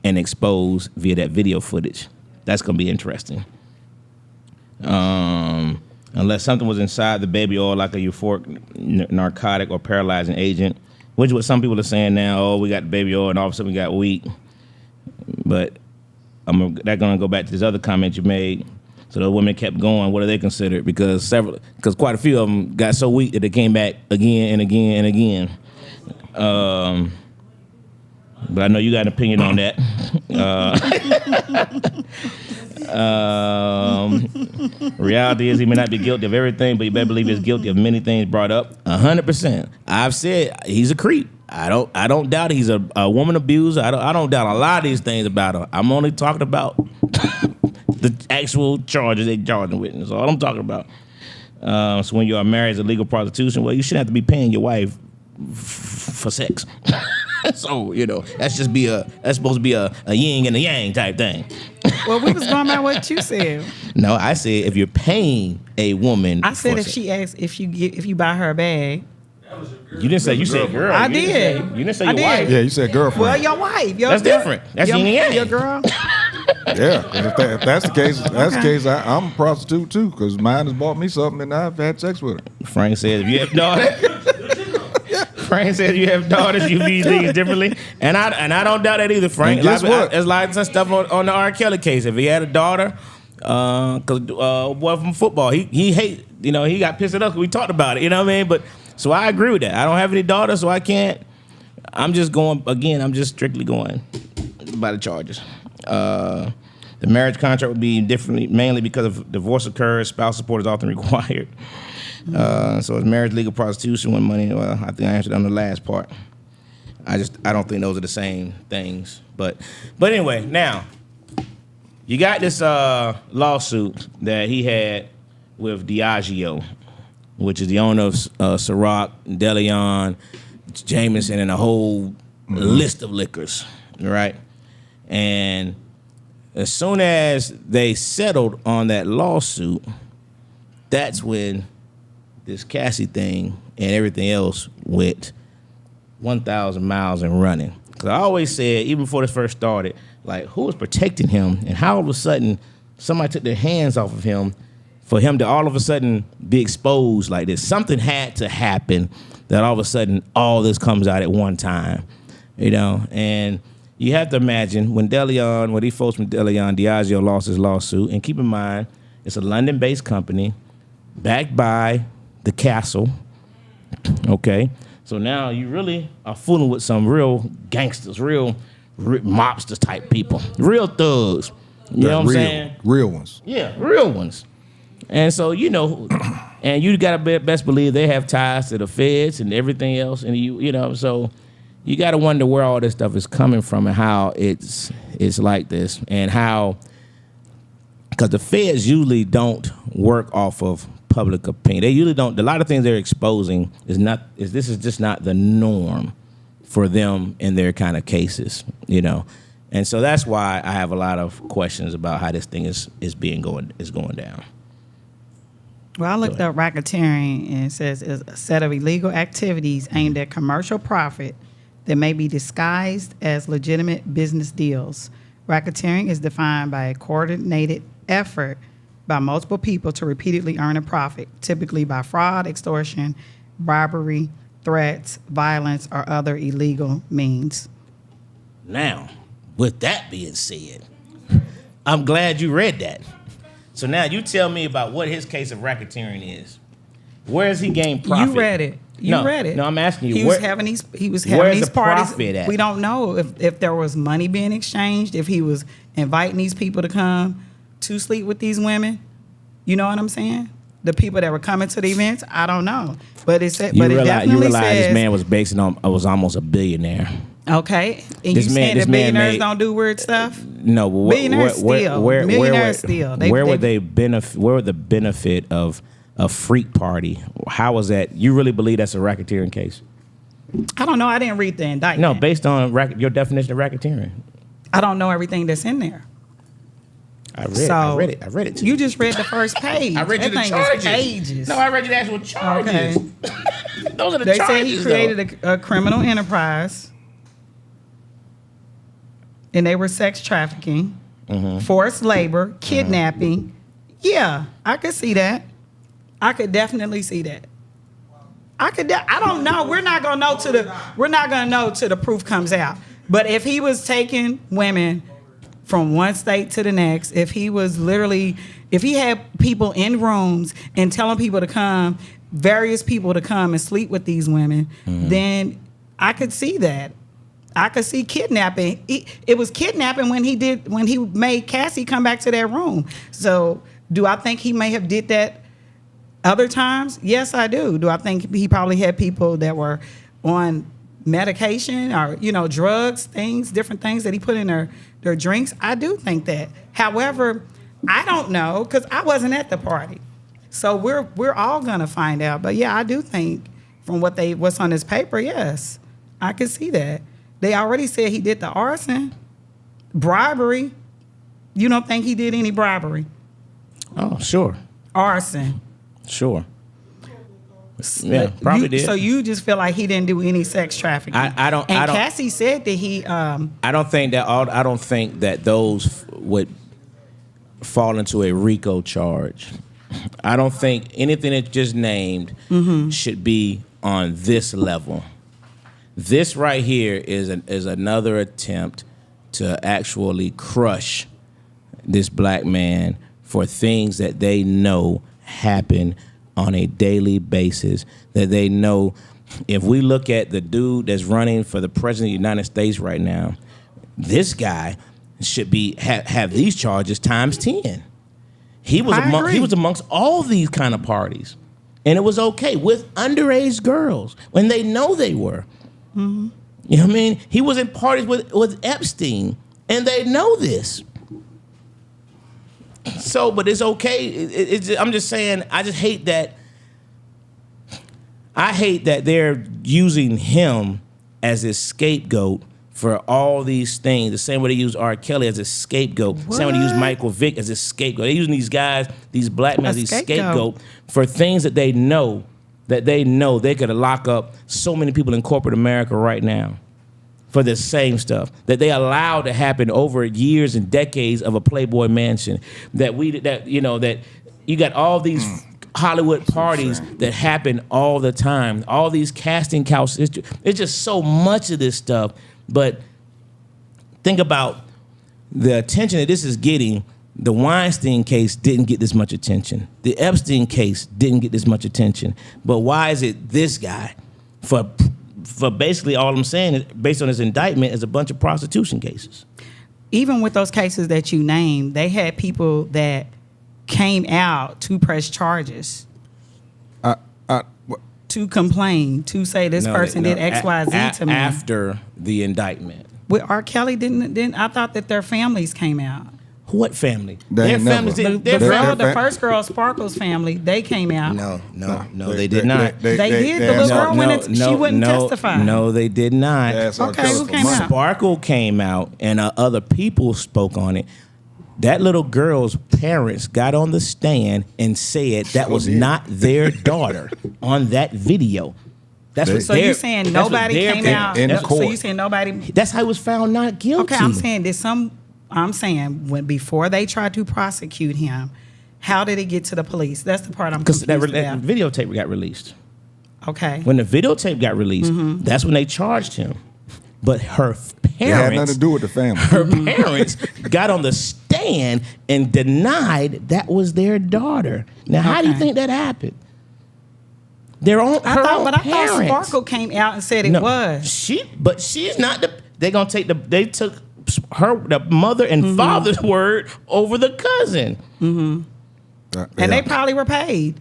and expose via that video footage. That's going to be interesting. Unless something was inside the baby oil, like a euphoric narcotic or paralyzing agent, which is what some people are saying now. Oh, we got the baby oil, and all of a sudden we got weak. But that's going to go back to this other comment you made. So the women kept going. What are they considered? Because quite a few of them got so weak that they came back again and again and again. But I know you got an opinion on that. Reality is he may not be guilty of everything, but you better believe he's guilty of many things brought up. 100%. I've said he's a creep. I don't doubt he's a woman abuser. I don't doubt a lot of these things about her. I'm only talking about the actual charges they charging with. That's all I'm talking about. So when you are married as a legal prostitution, well, you shouldn't have to be paying your wife for sex. So, that's supposed to be a yin and a yang type thing. Well, we was going by what you said. No, I said if you're paying a woman. I said if she asks if you buy her a bag. You didn't say. You said girl. I did. You didn't say your wife. Yeah, you said girlfriend. Well, your wife. That's different. That's yin and yang. Your girl. Yeah, if that's the case, I'm a prostitute too, because mine has bought me something and I've had sex with her. Frank said if you have daughters. Frank said you have daughters, you view things differently, and I don't doubt that either, Frank. And guess what? There's like some stuff on the R. Kelly case. If he had a daughter, boy from football, he hate, he got pissed at us. We talked about it, you know what I mean? But so I agree with that. I don't have any daughters, so I can't. I'm just strictly going by the charges. The marriage contract would be differently, mainly because if divorce occurs, spouse support is often required. So is marriage legal prostitution when money? Well, I think I answered on the last part. I don't think those are the same things. But anyway, now you got this lawsuit that he had with Diageo, which is the owner of Ciroc, DeLeon, Jameson, and a whole list of liquors, right? And as soon as they settled on that lawsuit, that's when this Cassie thing and everything else went 1,000 miles and running. Because I always said, even before this first started, like, who was protecting him, and how all of a sudden somebody took their hands off of him for him to all of a sudden be exposed like this. Something had to happen that all of a sudden all this comes out at one time, and you have to imagine when these folks from DeLeon, Diageo lost his lawsuit, and keep in mind, it's a London-based company backed by the castle, okay? So now you really are fooling with some real gangsters, real mobsters type people, real thugs. You know what I'm saying? Real ones. Yeah, real ones. And so, and you got to best believe they have ties to the feds and everything else. And so you got to wonder where all this stuff is coming from and how it's like this, and how, because the feds usually don't work off of public opinion. They usually don't. A lot of things they're exposing this is just not the norm for them in their kind of cases, And so that's why I have a lot of questions about how this thing is going down. Well, I looked up racketeering, and it says it's a set of illegal activities aimed at commercial profit that may be disguised as legitimate business deals. Racketeering is defined by a coordinated effort by multiple people to repeatedly earn a profit, typically by fraud, extortion, bribery, threats, violence, or other illegal means. Now, with that being said, I'm glad you read that. So now you tell me about what his case of racketeering is. Where has he gained profit? You read it. You read it. No, I'm asking you. He was having these where's parties. the profit at? We don't know if there was money being exchanged, if he was inviting these people to come to sleep with these women. You know what I'm saying? The people that were coming to the events, I don't know. But it said, You but it definitely realize says, this man was almost a billionaire. okay. And This you man- saying this that man billionaires made- don't do weird stuff? No, but Millionaires steal. Millionaires steal. Where would the benefit of a freak party? How was that? You really believe that's a racketeering case? I don't know. I didn't read the indictment. No, based on your definition of racketeering. I don't know everything that's in there. I read it. I read it to You just read the first page. I read you That the thing is charges. pages. No, I read you the actual charges. Okay. Those are the They charges. say he created a criminal enterprise, and they were sex trafficking, forced labor, kidnapping. Yeah, I could see that. I could definitely see that. I don't know. We're not gonna know till the proof comes out. But if he was taking women from one state to the next, if he had people in rooms and telling people to come, various people to come and sleep with these women, then I could see that. I could see kidnapping. It was kidnapping when he made Cassie come back to that room. So do I think he may have did that other times? Yes, I do. Do I think he probably had people that were on medication or, drugs, different things that he put in their drinks? I do think that. However, I don't know because I wasn't at the party. So we're all gonna find out. But yeah, I do think from what's on this paper, yes, I could see that. They already said he did the arson, bribery. You don't think he did any bribery? Oh, sure. Arson. Sure. Yeah, probably did. So you just feel like he didn't do any sex trafficking? I don't. Cassie said that he. I don't think that those would fall into a RICO charge. I don't think anything that just named should be on this level. This right here is another attempt to actually crush this black man for things that they know happen on a daily basis, that they know. If we look at the dude that's running for the president of the United States right now, this guy should be have these charges times 10. He was amongst all these kind of parties, and it was okay with underage girls when they know they were. Mm-hmm. You know what I mean? He was in parties with Epstein, and they know this. So, but it's okay. I'm just saying, I just hate that. I hate that they're using him as a scapegoat for all these things. The same way they use R. Kelly as a scapegoat. The same way they use Michael Vick as a scapegoat. They're using these guys, these black men, as a scapegoat for things that they know they could lock up so many people in corporate America right now for the same stuff that they allowed to happen over years and decades of a Playboy mansion. That you got all these Hollywood parties that happen all the time. All these casting couches. It's just so much of this stuff. But think about the attention that this is getting. The Weinstein case didn't get this much attention. The Epstein case didn't get this much attention. But why is it this guy? For basically all I'm saying is, based on his indictment, is a bunch of prostitution cases. Even with those cases that you named, they had people that came out to press charges, to complain, to say this person did X, Y, Z to me. After the indictment. With R. Kelly, didn't I thought that their families came out. What family? Their families didn't. The first girl, Sparkle's family, they came out. No, they did not. They did. The little girl went. She wouldn't testify. No, they did not. Okay, who came out? Sparkle came out, and other people spoke on it. That little girl's parents got on the stand and said that was not their daughter on that video. So you saying nobody came out? In So court. you saying nobody? That's how he was found not guilty. Okay, I'm saying when before they tried to prosecute him, how did it get to the police? That's the part I'm confused that about. videotape got released. Okay. When the videotape got released, that's when they charged him. But her parents, It had nothing to do with the family. her parents got on the stand and denied that was their daughter. Now, how do you think that happened? Their own, I thought Sparkle came out and said it was. She's not the. They took the mother and father's word over the cousin. And they probably were paid.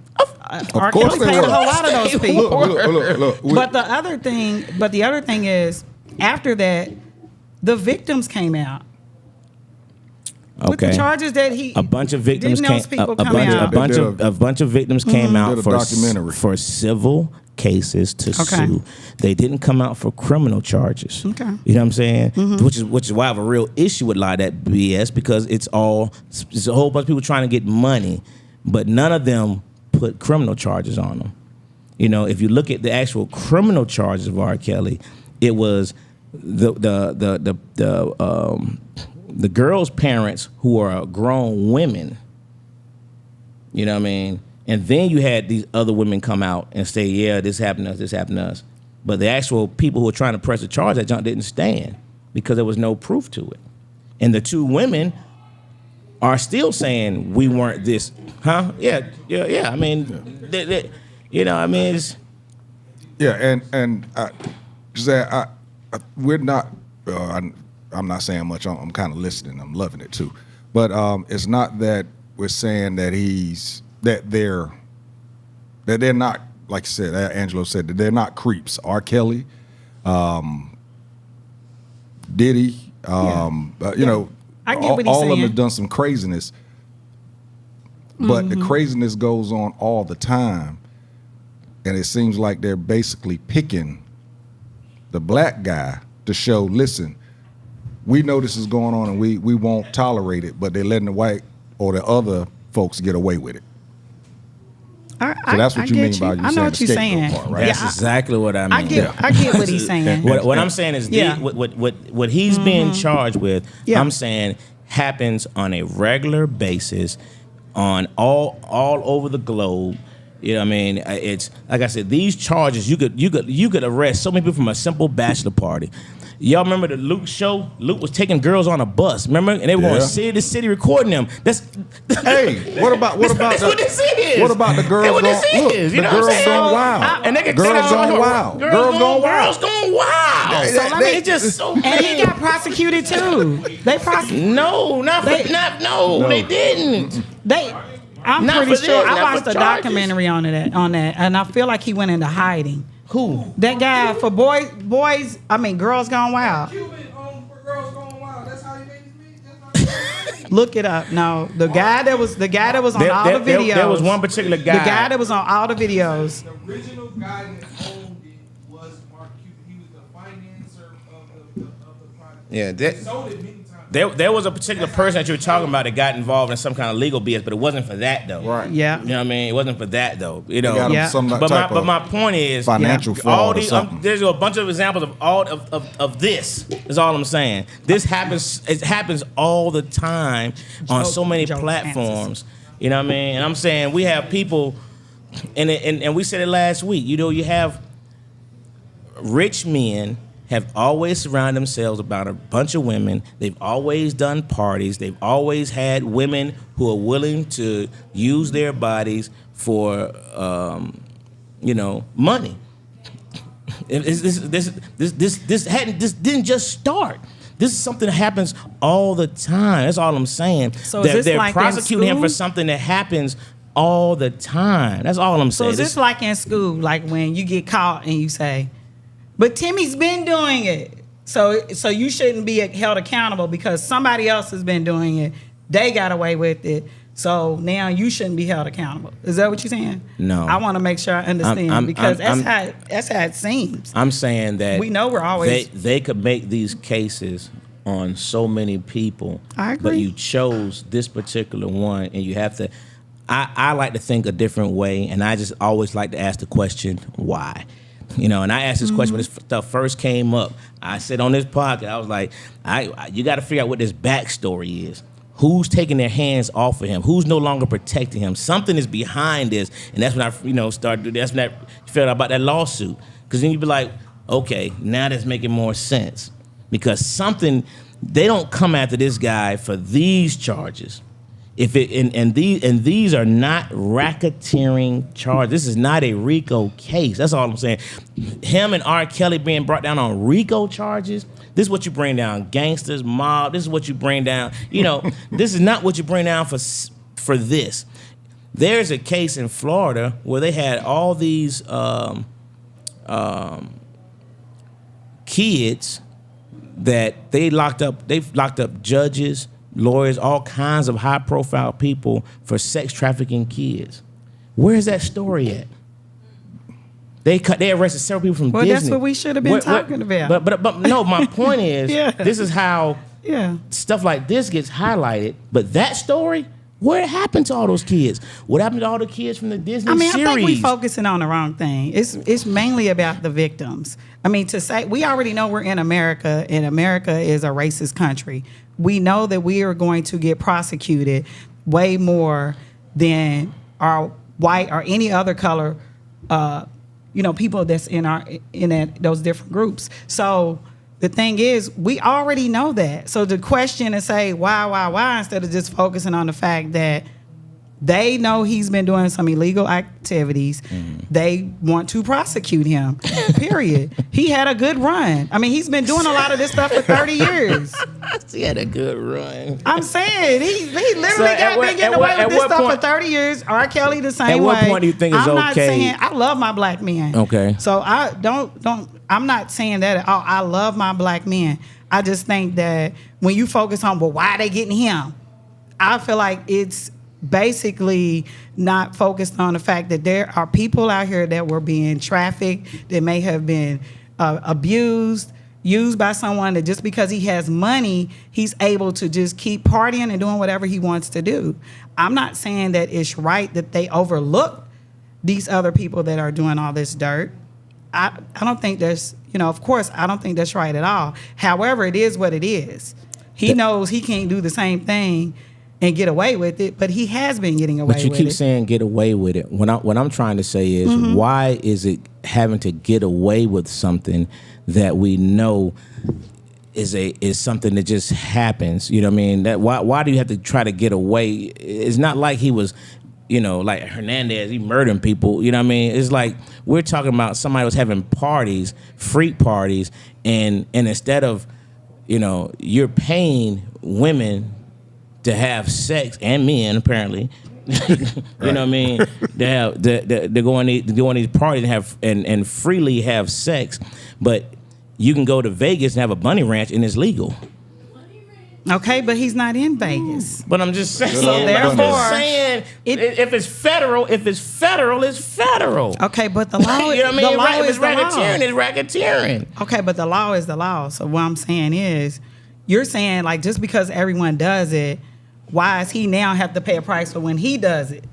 R. course Kelly they paid a were. whole lot of those people. Look. But the other thing is, after that, the victims came out. With the charges that a bunch of victims didn't those came. people come out? A bunch of victims came out Did a documentary. for civil cases to sue. They didn't come out for criminal charges. Okay. You know what I'm saying? Which is why I have a real issue with a lot of that BS, because it's a whole bunch of people trying to get money, but none of them put criminal charges on them. You know, if you look at the actual criminal charges of R. Kelly, it was the girls' parents who are grown women. You know what I mean? And then you had these other women come out and say, yeah, this happened to us, this happened to us. But the actual people who were trying to press the charge, that junk didn't stand because there was no proof to it. And the two women are still saying we weren't this. Huh? Yeah. I mean, you know, I mean, it's... Yeah, and Gyzay, we're not. I'm not saying much. I'm kind of listening. I'm loving it too. But it's not that we're saying that they're not, like I said, Angelo said, that they're not creeps. R. Kelly, Diddy, you know, I get what he's all of them saying. have done some craziness. But the craziness goes on all the time. And it seems like they're basically picking the black guy to show, listen, we know this is going on and we won't tolerate it, but they're letting the white or the other folks get away with it. So that's what you mean by you I know saying what the you're scapegoat saying. part, right? That's exactly what I mean. I get what he's saying. What I'm saying is what he's being charged with, I'm saying happens on a regular basis on all over the globe. You know what I mean? It's like I said, these charges you could arrest so many people from a simple bachelor party. Y'all remember the Luke show? Luke was taking girls on a bus, remember? And they were going city to city recording them. Hey, what about that's what this is. What about the girls That's what going? this Look, is. the You know girls what I'm saying? gone wild. And they can Girls gone wild. Girls gone wild. Girls gone wild. Hey, So I mean, it's just so And bad. he got prosecuted too. They prosecuted. No, they didn't. I'm Not pretty for sure. this, I not watched for a charges. documentary on that, and I feel like he went into hiding. Who? That guy for boys. I mean, Girls Gone Wild. Look it up. No, the guy that was on all the videos. There was one particular guy. The guy that was on all the videos. The original guy that owned it was Mark Cuban. He was the financer of the project. Yeah, He sold it many times. There was a particular person that you were talking about that got involved in some kind of legal BS, but it wasn't for that though. Right. Yeah. You know what I mean? It wasn't for that though. You know. Got Yeah. some But type my of point is financial fraud or something. there's a bunch of examples of all of this. Is all I'm saying. This happens. It happens all the time on so many Joe platforms. You know what I mean? And I'm saying we have people, and we said it last week. You know, you have rich men have always surrounded themselves about a bunch of women. They've always done parties. They've always had women who are willing to use their bodies for, money. This didn't just start. This is something that happens all the time. That's all I'm saying. So is this they're like in prosecuting him for school? something that happens all the time. That's all I'm So saying. is this like in school, like when you get caught and you say, "But Timmy's been doing it," so you shouldn't be held accountable because somebody else has been doing it. They got away with it, so now you shouldn't be held accountable. Is that what you're saying? No. I want to make sure I understand because that's how it seems. I'm saying that We know we're always- they could make these cases on so many people. I But agree. you chose this particular one, and you have to. I like to think a different way, and I just always like to ask the question why. You know, and I asked this question when this stuff first came up. I said on this podcast, I was like, you got to figure out what this backstory is. Who's taking their hands off of him? Who's no longer protecting him? Something is behind this, and that's when I, started. That's when I felt about that lawsuit. Because then you'd be like, okay, now that's making more sense. Because they don't come after this guy for these charges. These are not racketeering charges. This is not a RICO case. That's all I'm saying. Him and R. Kelly being brought down on RICO charges. This is what you bring down gangsters, mob. This is what you bring down. This is not what you bring down for this. There's a case in Florida where they had all these kids that they've locked up judges, lawyers, all kinds of high-profile people for sex trafficking kids. Where's that story at? They arrested several people from Disney. Well, that's what we should have been talking about. But no, my point is, this is how stuff like this gets highlighted. But that story, what happened to all those kids? What happened to all the kids from the Disney series? I think we're focusing on the wrong thing. It's mainly about the victims. To say, we already know we're in America, and America is a racist country. We know that we are going to get prosecuted way more than our white or any other color, people that's in those different groups. So the thing is, we already know that. So the question and say why, instead of just focusing on the fact that they know he's been doing some illegal activities. They want to prosecute him, period. He had a good run. He's been doing a lot of this stuff for 30 years. He had a good run. I'm saying, he literally been getting away with this stuff for 30 years. R. Kelly the same way. At what point do you think it's okay? I'm not saying, I love my black men. Okay. So I'm not saying that at all. I love my black men. I just think that when you focus on, why are they getting him? I feel like it's basically not focused on the fact that there are people out here that were being trafficked, that may have been abused, used by someone, that just because he has money, he's able to just keep partying and doing whatever he wants to do. I'm not saying that it's right that they overlook these other people that are doing all this dirt. I don't think that's, of course, I don't think that's right at all. However, it is what it is. He knows he can't do the same thing and get away with it, but he has been getting away with it. But you keep saying get away with it. What I'm trying to say is, why is it having to get away with something that we know is something that just happens? You know what I mean? That why do you have to try to get away? It's not like he was, like Hernandez, he murdering people. You know what I mean? It's like we're talking about somebody was having parties, freak parties, and instead of, you're paying women to have sex, and men apparently, you know what I mean? They go on these parties and have and freely have sex, but you can go to Vegas and have a bunny ranch and it's legal. Okay, but he's not in Vegas. But I'm just saying. So therefore, if it's federal, it's federal. Okay, but the law, you know what I mean? The law if is it's racketeering, it's racketeering. Okay, but the law is the law. So what I'm saying is, you're saying like just because everyone does it, why does he now have to pay a price for when he does it?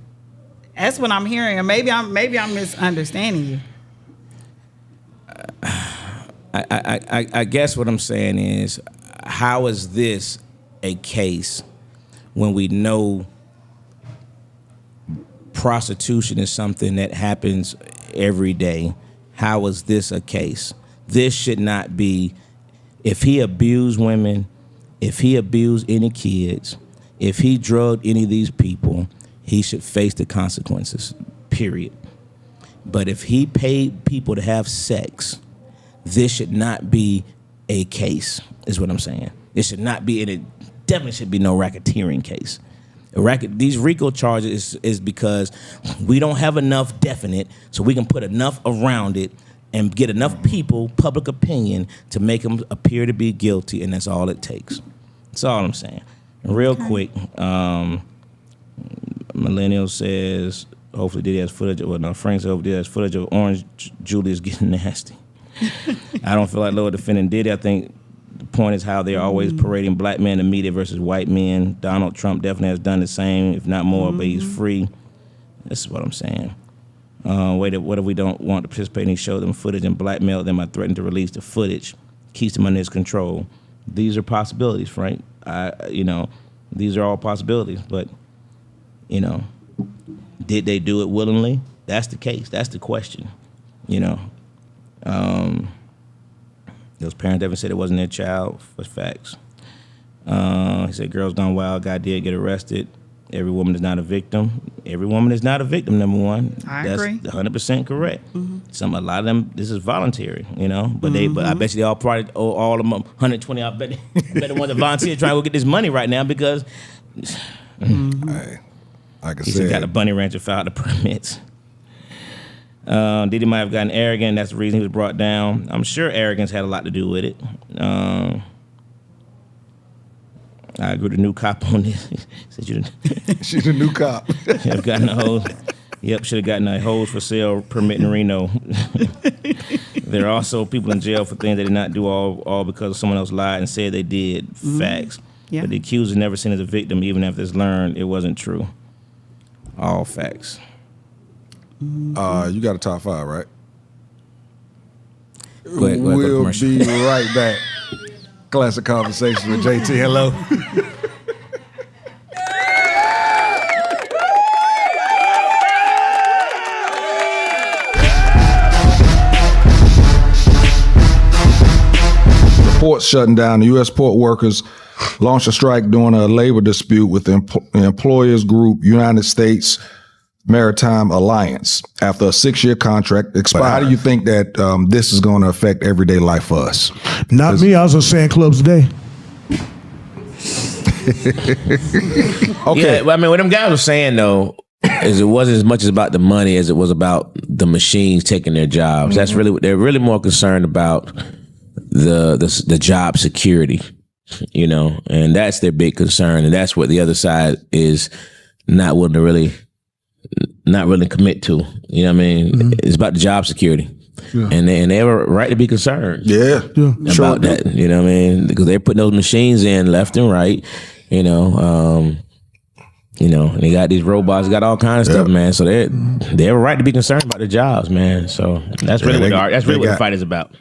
That's what I'm hearing. Or maybe I'm misunderstanding you. I guess what I'm saying is, how is this a case when we know prostitution is something that happens every day? How is this a case? This should not be, if he abused women, if he abused any kids, if he drugged any of these people, he should face the consequences, period. But if he paid people to have sex, this should not be a case, is what I'm saying. It should not be, and it definitely should be no racketeering case. These RICO charges is because we don't have enough definite, so we can put enough around it and get enough people, public opinion, to make them appear to be guilty, and that's all it takes. That's all I'm saying. Real quick, Millennial says, hopefully Diddy has footage. Well, no, Frank said Diddy has footage of Orange Julius getting nasty. I don't feel like Lord defending Diddy. I think the point is how they're always parading black men in the media versus white men. Donald Trump definitely has done the same, if not more, but he's free. This is what I'm saying. What if we don't want to participate and show them footage and blackmail them or threaten to release the footage, keeps them under his control? These are possibilities, Frank. These are all possibilities. But, did they do it willingly? That's the case. That's the question. Those parents ever said it wasn't their child. Was facts. He said girls gone wild. Guy did get arrested. Every woman is not a victim. Every woman is not a victim, number one. I agree. That's 100% correct. Mm-hmm. A lot of them, this is voluntary, But but I bet you they all probably, all of them, 120. I bet the ones that volunteer trying to go get this money right now because. Hey, like I He said, got a bunny rancher filed the permits. Diddy might have gotten arrogant. That's the reason he was brought down. I'm sure arrogance had a lot to do with it. I agree with the new cop on this. she's a new cop. Should have gotten a hose. Yep, should have gotten a hose for sale permit in Reno. There are also people in jail for things they did not do all because someone else lied and said they did. Facts. Yeah. But the accused is never seen as a victim, even after it's learned it wasn't true. All facts. You got a top 5, right? Go ahead, go to We'll commercial. be right back. Classic Konversation with Jae Tea. Hello. Ports shutting down. The U.S. port workers launched a strike during a labor dispute with the employers group United States Maritime Alliance after a 6-year contract expired. How do you think that this is going to affect everyday life for us? Not me. I was just saying clubs today. Okay. Yeah, well, what them guys were saying though is it wasn't as much as about the money as it was about the machines taking their jobs. That's really what they're really more concerned about, the job security, and that's their big concern, and that's what the other side is not willing to really commit to. You know what I mean? Mm-hmm. It's about the job security. Yeah. And they have a right to be concerned. Yeah. About that. You know what I mean? Because they're putting those machines in left and right, and they got these robots, got all kinds of stuff, man. So they have a right to be concerned about their jobs, man. So that's really what the fight is about.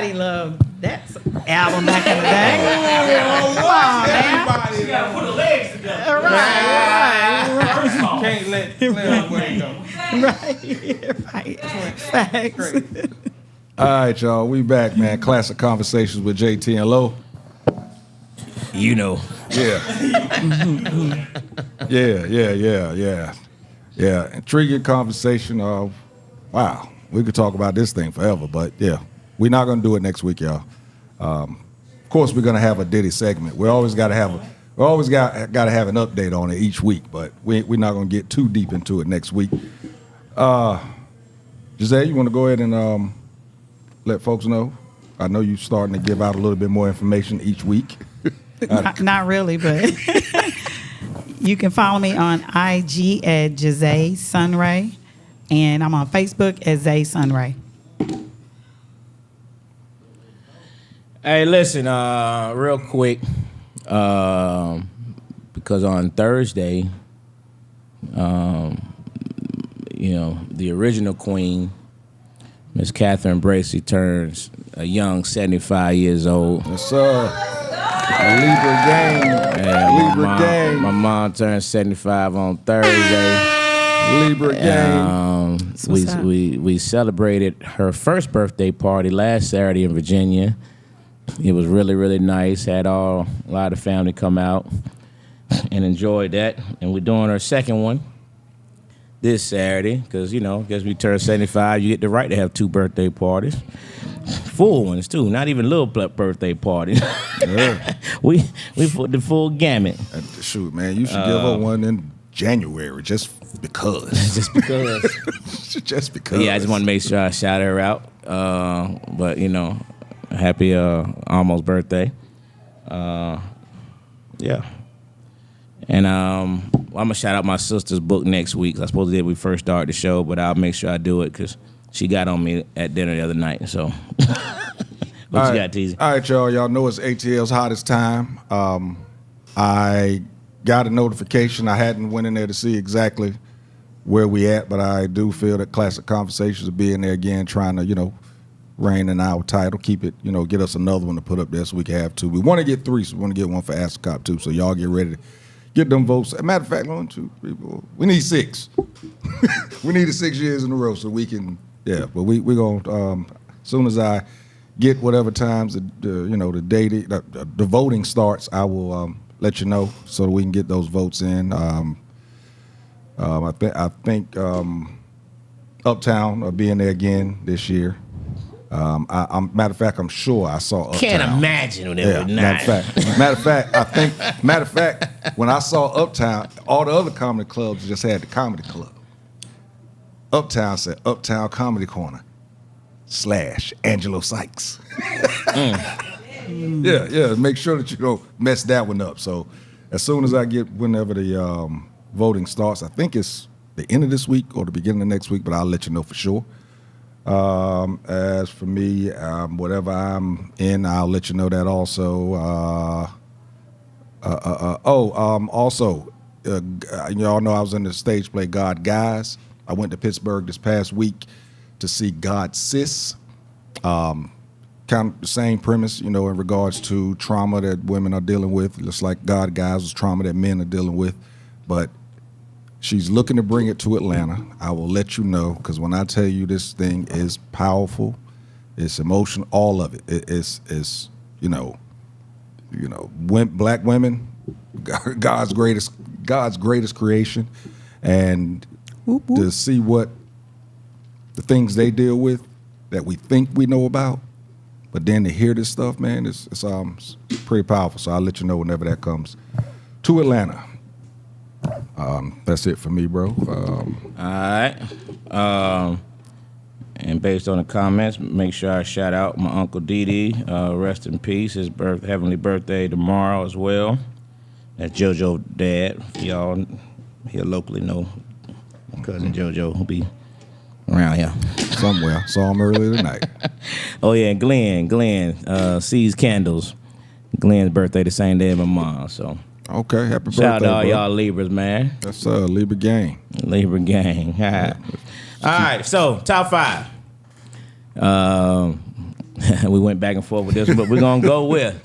Everybody loved that album back in the day. Come on, man. You gotta put the legs together. Right. Can't let Claire go. Right. Facts. All right, y'all. We back, man. Classic Conversations with Jae Tea and Lo. You know. Yeah. Yeah. Intriguing conversation of, wow, we could talk about this thing forever, but yeah, we're not going to do it next week, y'all. Of course, we're going to have a Diddy segment. We always got to have an update on it each week, but we're not going to get too deep into it next week. Gyzay, you want to go ahead and let folks know? I know you're starting to give out a little bit more information each week. Not really, but you can follow me on IG at Gyzay Sunray, and I'm on Facebook as Gyzay Sunray. Hey, listen, real quick, because on Thursday, the original queen, Miss Catherine Bracey, turns a young 75 years old. Yes, sir. Libra gang. My mom turned 75 on Thursday. Libra gang. We celebrated her first birthday party last Saturday in Virginia. It was really, really nice. Had a lot of family come out and enjoyed that. And we're doing our second one this Saturday because, guess we turned 75. You get the right to have 2 birthday parties. Full ones, too. Not even little birthday parties. Yeah. we put the full gamut. Shoot, man, you should give her one in January just because. Just because. Just because. Yeah, I just want to make sure I shout her out. But, happy almost birthday. Yeah. And I'm going to shout out my sister's book next week. I supposed to did we first started the show, but I'll make sure I do it because she got on me at dinner the other night. So, what you got, Teasy? All right, y'all. Y'all know it's ATL's hottest time. I got a notification. I hadn't went in there to see exactly where we at, but I do feel that Classic Conversations will be in there again trying to, reign in our title, keep it, get us another one to put up there so we can have 2. We want to get 3, so we want to get one for Ask Cop too. So y'all get ready to get them votes. As a matter of fact, 1, 2, 3, 4. We need 6. We need it 6 years in a row so we can, but we're going to, as soon as I get whatever times, the day, the voting starts, I will let you know so that we can get those votes in. I think Uptown will be in there again this year. Matter of fact, I'm sure I saw Uptown. Can't imagine when they were not. Matter of fact, when I saw Uptown, all the other comedy clubs just had the comedy club. Uptown said Uptown Comedy Corner / Angelo Sykes. Yeah. Make sure that you don't mess that one up. So as soon as I get whenever the voting starts, I think it's the end of this week or the beginning of next week, but I'll let you know for sure. As for me, whatever I'm in, I'll let you know that also. Also, y'all know I was in the stage play God Guys. I went to Pittsburgh this past week to see God Sis. Kind of the same premise, in regards to trauma that women are dealing with, just like God Guys was trauma that men are dealing with. But she's looking to bring it to Atlanta. I will let you know, because when I tell you this thing is powerful, it's emotional, all of it. It's black women, God's greatest creation, and to see what the things they deal with that we think we know about, but then to hear this stuff, man, it's pretty powerful. So I'll let you know whenever that comes to Atlanta. That's it for me, bro. All right. And based on the comments, make sure I shout out my Uncle Diddy. Rest in peace. His heavenly birthday tomorrow as well. That's JoJo dad. Y'all here locally know my cousin JoJo will be around here. Somewhere. Saw him earlier tonight. Oh, yeah, Glenn sees candles. Glenn's birthday the same day as my mom, so. Okay, happy birthday, shout out to all bro. y'all Libras, man. That's Libra gang. Libra gang. All right, so top 5. We went back and forth with this, but we're gonna go with.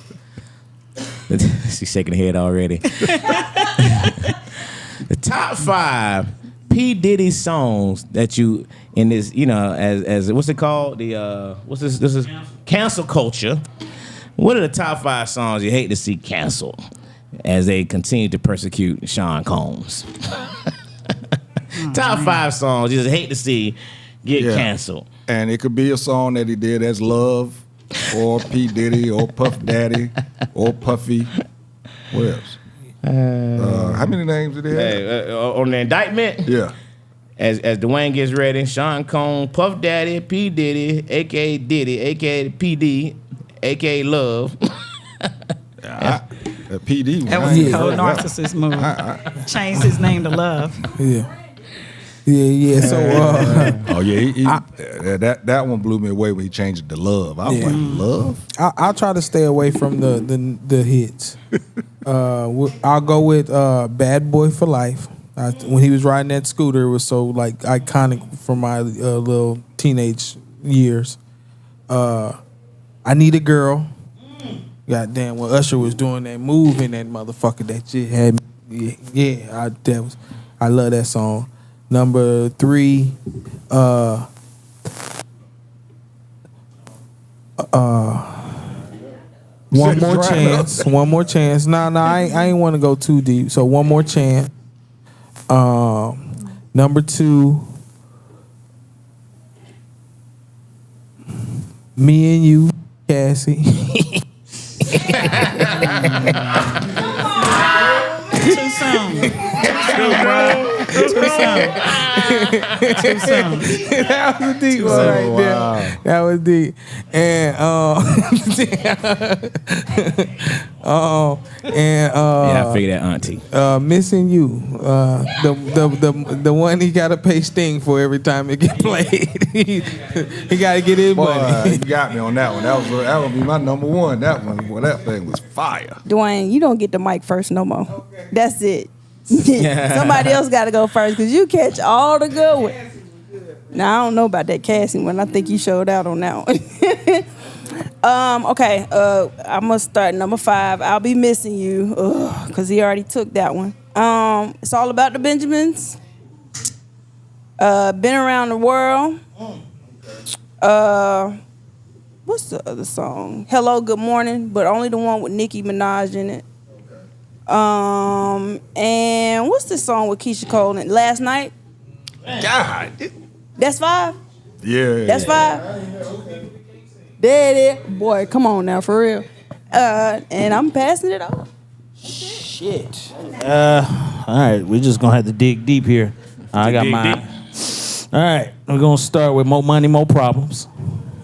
She's shaking her head already. The top 5 P. Diddy songs that you in this, as what's it called? The what's this? This is cancel culture. What are the top 5 songs you hate to see canceled as they continue to persecute Sean Combs? Top 5 songs you just hate to see get canceled. And it could be a song that he did as Love, or P. Diddy, or Puff Daddy, or Puffy. What else? How many names did he have? On the indictment? Yeah. As Dwayne gets ready, Sean Combs, Puff Daddy, P. Diddy, a.k.a. Diddy, a.k.a. PD, a.k.a. Love. PD. That was a cold narcissist move. Changed his name to Love. Yeah. So, that one blew me away when he changed it to Love. I was like, Love? I'll try to stay away from the hits. I'll go with Bad Boy for Life. When he was riding that scooter, it was so like iconic from my little teenage years. I Need a Girl. Goddamn, when Usher was doing that move in that motherfucker, that shit had me. I love that song. Number 3, One More Chance. One More Chance. Nah, I ain't want to go too deep. So One More Chance. Number 2, Me and You, Cassie. Too soon. Too soon. That was a deep one right there. That was deep. And I figured that auntie. Missing You. The one he gotta pay Sting for every time it get played. he gotta get his money. You got me on that one. That would be my number 1. That one, well, that thing was fire. Dwayne, you don't get the mic first no more. Okay. That's it. Somebody else got to go first because you catch all the good ones. Now, I don't know about that Cassie one. I think you showed out on that one. Okay, I'm going to start number 5. I'll Be Missing You because he already took that one. It's All About the Benjamins. Been Around the World. What's the other song? Hello, Good Morning, but only the one with Nicki Minaj in it. And what's the song with Keisha Cole in it? Last Night? God. That's 5? Yeah. That's 5? Daddy. Boy, come on now, for real. And I'm passing it off. Shit. All right, we're just gonna have to dig deep here. I got mine. All right, we're gonna start with More Money, More Problems.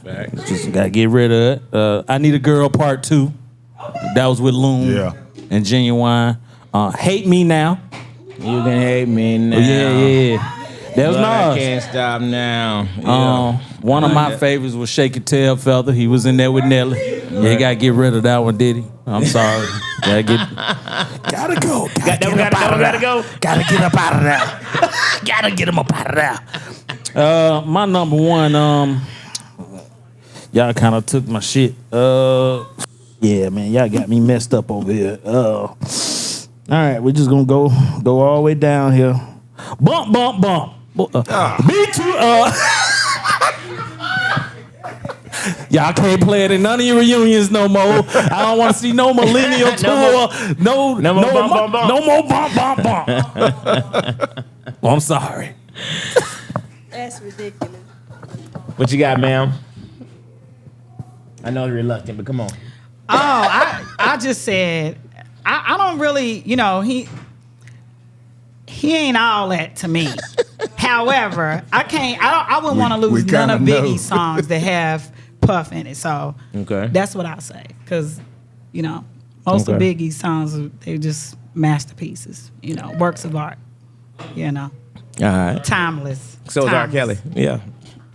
Facts. Just gotta get rid of it. I Need a Girl Part 2. That was with Loon and Genuine. Hate Me Now. You can hate me now. Yeah. That was nice. I can't stop now. One of my favorites was Shake Your Tail Feather. He was in there with Nelly. Yeah, you gotta get rid of that one, Diddy. I'm sorry. Gotta go. Gotta go. Gotta get up out of there. Gotta get him up out of there. My number 1, y'all kind of took my shit. Yeah, man, y'all got me messed up over here. All right, we're just gonna go all the way down here. Bump, bump, bump. Me too. Y'all can't play it in none of your reunions no more. I don't want to see no millennial tour. No more bump, bump, bump. Well, I'm sorry. That's ridiculous. What you got, ma'am? I know you're reluctant, but come on. I just said I don't really, he ain't all that to me. However, I wouldn't want to lose none of Biggie's songs that have Puff in it. So that's what I say. Because, most of Biggie's songs, they're just masterpieces, works of art, All right. timeless. So is R. Kelly. Yeah.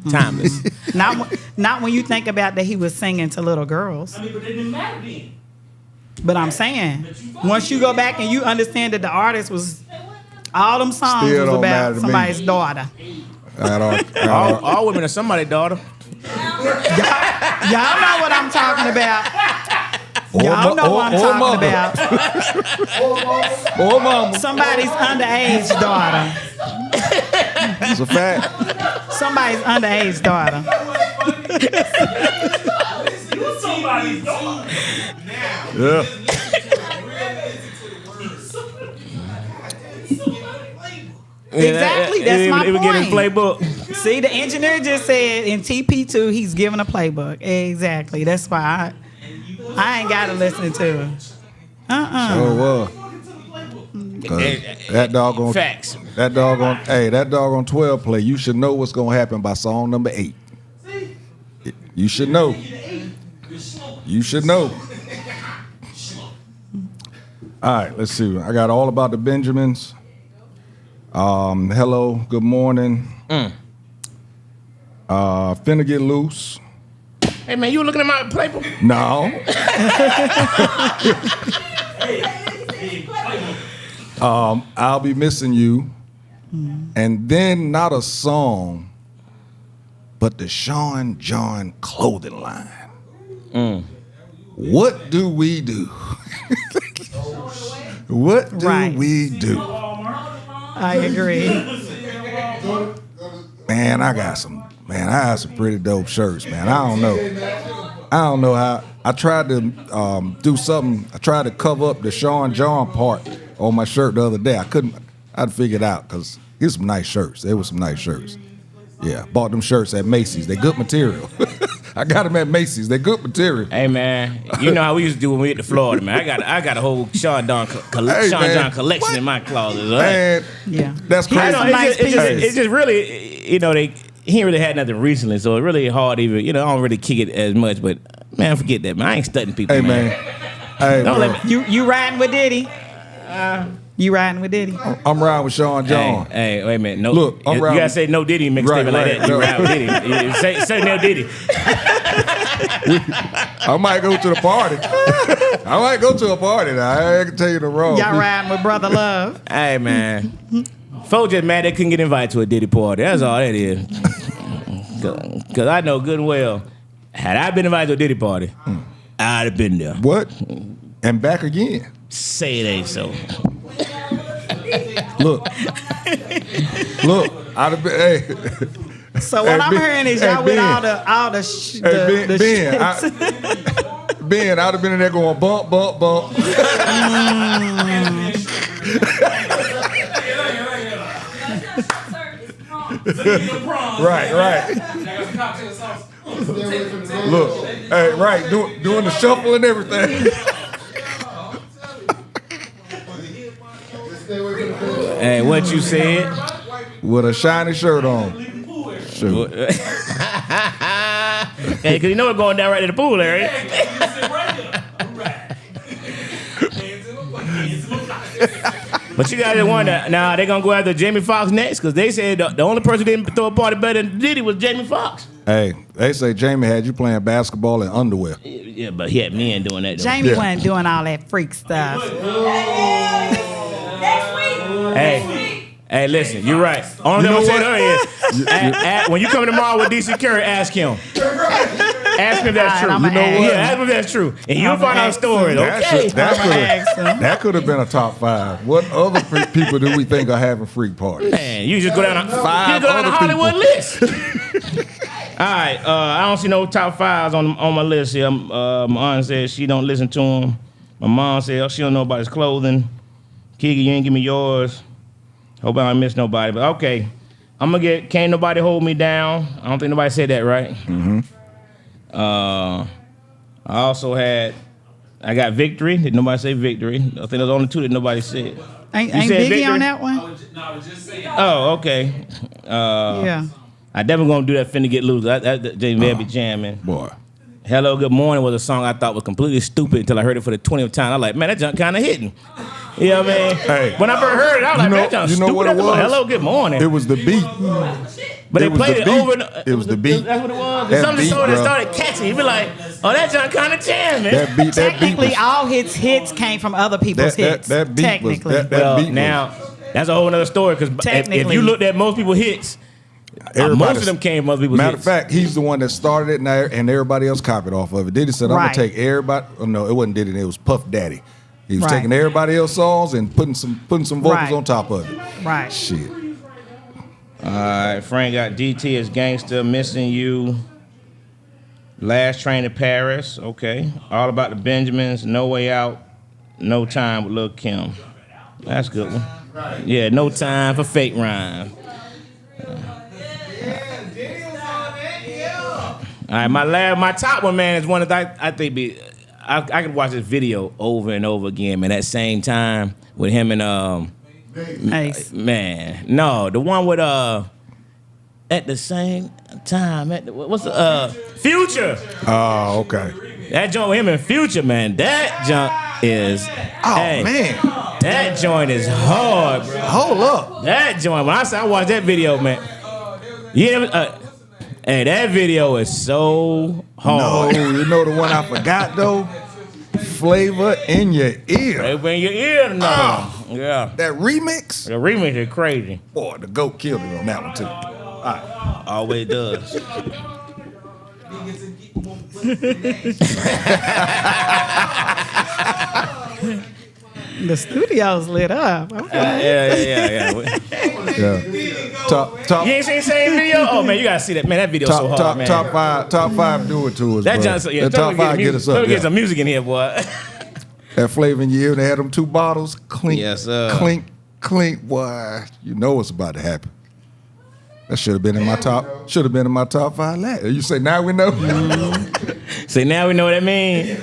Timeless. Not when you think about that he was singing to little girls. But it didn't matter then. But I'm saying, once you go back and you understand that the artist was, all them songs was about somebody's daughter. All All women are somebody's daughter. Y'all know what I'm talking about. Y'all know what I'm talking about. Or mama. Somebody's underage daughter. It's a fact. Somebody's underage daughter. Yeah. Exactly, that's my We get his point. playbook. See, the engineer just said in TP2 he's giving a playbook. Exactly. That's why I ain't gotta listen to him. Oh, well. That doggone Facts. That doggone 12 play. You should know what's gonna happen by song number 8. You should know. You should know. All right, let's see. I got all about the Benjamins. Hello, good morning. Finna get loose. Hey man, you looking at my playbook? No. I'll be missing you. And then not a song, but the Sean John clothing line. What do we do? What do we do? I agree. Man, I had some pretty dope shirts, man. I don't know how. I tried to do something. I tried to cover up the Sean John part on my shirt the other day. I couldn't. I'd figure it out because here's some nice shirts. They were some nice shirts. Yeah, bought them shirts at Macy's. They good material. I got them at Macy's. They good material. Hey man, you know how we used to do when we went to Florida, man. I got a whole Sean John collection in my closet. Right? Man, Yeah. that's crazy. It's just really, he ain't really had nothing recently, so it's really hard even. I don't really kick it as much, but man, forget that, man. I ain't studying people, Hey man. Hey, Don't bro. let me. You riding with Diddy? You riding with Diddy? I'm riding with Sean John. Hey, wait a minute. No, Look, I'm you riding- gotta say no Diddy and make a Right, statement like right, that. You no. ride with Diddy. Say no Diddy. I might go to the party. I might go to a party now. I can tell you the wrong. Y'all riding with Brother Love? Hey man, folks just mad they couldn't get invited to a Diddy party. That's all that is. Cause I know good and well, had I been invited to a Diddy party, I'd have been there. What? And back again. Say it ain't so. Look, I'd have been. Hey, So what I'm hearing is y'all with Ben. all the Ben, shits. Ben, I'd have been in there going bump, bump, bump. Right. Look, hey, right, doing the shuffle and everything. Hey, what you said? With a shiny shirt on. Shoot. Hey, cause you know we're going down right to the pool area. But you gotta wonder, now they gonna go after Jamie Foxx next? Cause they said the only person who didn't throw a party better than Diddy was Jamie Foxx. Hey, they say Jamie had you playing basketball in underwear. Yeah, but he had men doing that though. Jamie wasn't doing all that freak stuff. Hey, listen, you're right. Only thing I'm saying earlier is, when you come tomorrow with DC Curry, ask him. Ask him if that's true. I'ma You know what? Yeah, ask him if that's true. And you'll find out stories, That okay? should- that I'ma ask him. That could have been a top 5. What other people do we think are having freak parties? Man, you just go down a Five other Hollywood people. list. All right, I don't see no top 5s on my list here. My aunt said she don't listen to them. My mom said she don't know about his clothing. Kiki, you ain't give me yours. Hope I don't miss nobody, but okay. I'm gonna get Can't Nobody Hold Me Down. I don't think nobody said that right. Mm-hmm. I also I got Victory. Did nobody say Victory? I think there's only 2 that nobody said. Ain't You said Biggie Victory? on that one? Oh, okay. Yeah. I definitely gonna do that Finna Get Loose. That Jamie be jamming. Boy. Hello, Good Morning was a song I thought was completely stupid until I heard it for the 20th time. I was like, man, that junk kind of hitting. You know what I mean? Hey. When I first heard it, I was like, man, that junk you know stupid. what it That's was? Hello, Good Morning. It was the beat. But they it was played the it beat. over and It was the beat. That's what it was. That Something beat, that bro. started catching. You'd be like, oh, that junk kind of jamming. That beat Technically, was, all his hits came from other people's hits. that beat technically. was that Well, beat now, that's a whole other story because if Technically. you looked at most people's hits, Most of them came from other people's Matter of hits. fact, he's the one that started it, and everybody else copied off of it. Diddy said, "I'm Right. gonna take everybody." Oh, no, it wasn't Diddy. It was Puff Daddy. He was Right. taking everybody else's songs and putting some vocals Right. on top of it. Right. Shit. All right, Frank got DT as Gangster, Missing You, Last Train to Paris, okay. All About the Benjamins, No Way Out, No Time with Lil' Kim. That's a good one. Yeah, No Time for Fake Rhyme. All right, my top one, man, is one that I think I could watch this video over and over again, man. That same time with him and Ace. man, no, the one with at the same time what's the Future. Oh, okay. That joint with him and Future, man. That joint is Man, that joint is hard, bro. hold up. That joint. When I watched that video, man. Yeah, hey, that video is so hard. No, you know the one I forgot though? Flavor in your ear. Right in your ear, no. Yeah. That remix? The remix is crazy. Boy, the GOAT killed it on that one too. Always does. The studio's lit up. Yeah. Yeah. Top You ain't seen the same video? Oh man, you gotta see that. Man, that video's so hard, man. top five do it to us. That bro. Johnson, yeah. That top five get us up. Let me Yeah. get some music in here, boy. That Flavor in your ear, they had them 2 bottles. Clink, Yes, sir. clink, clink. Boy, you know what's about to happen. That should have been in my top. Should have been in my top 5 last. You say now we know. See, now we know what that means.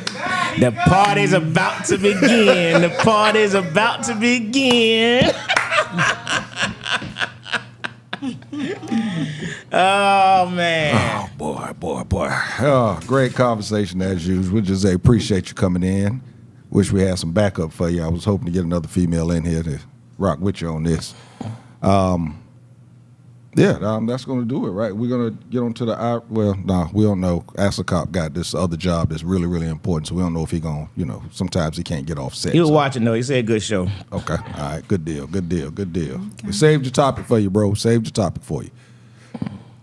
The party's about to begin. The party's about to begin. Oh man. Oh boy. Oh, great conversation as usual. Gyzay, appreciate you coming in. Wish we had some backup for you. I was hoping to get another female in here to rock with you on this. That's going to do it, right? We're going to get on to we don't know. Ask the Cop got this other job that's really, really important, so we don't know if he going to, sometimes he can't get off set. He was so. watching though. He said good show. Okay. All right. Good deal. We saved your topic for you, bro. Saved your topic for you.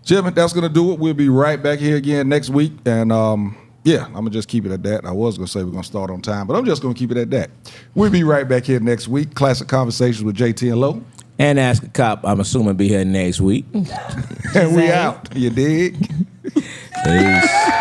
Gentlemen, that's going to do it. We'll be right back here again next week. And, I'm going to just keep it at that. I was going to say we're going to start on time, but I'm just going to keep it at that. We'll be right back here next week. Classic Conversations with Jae Tea and Lo. And Ask a Cop, I'm assuming, be here next week. And we out. You dig? Peace.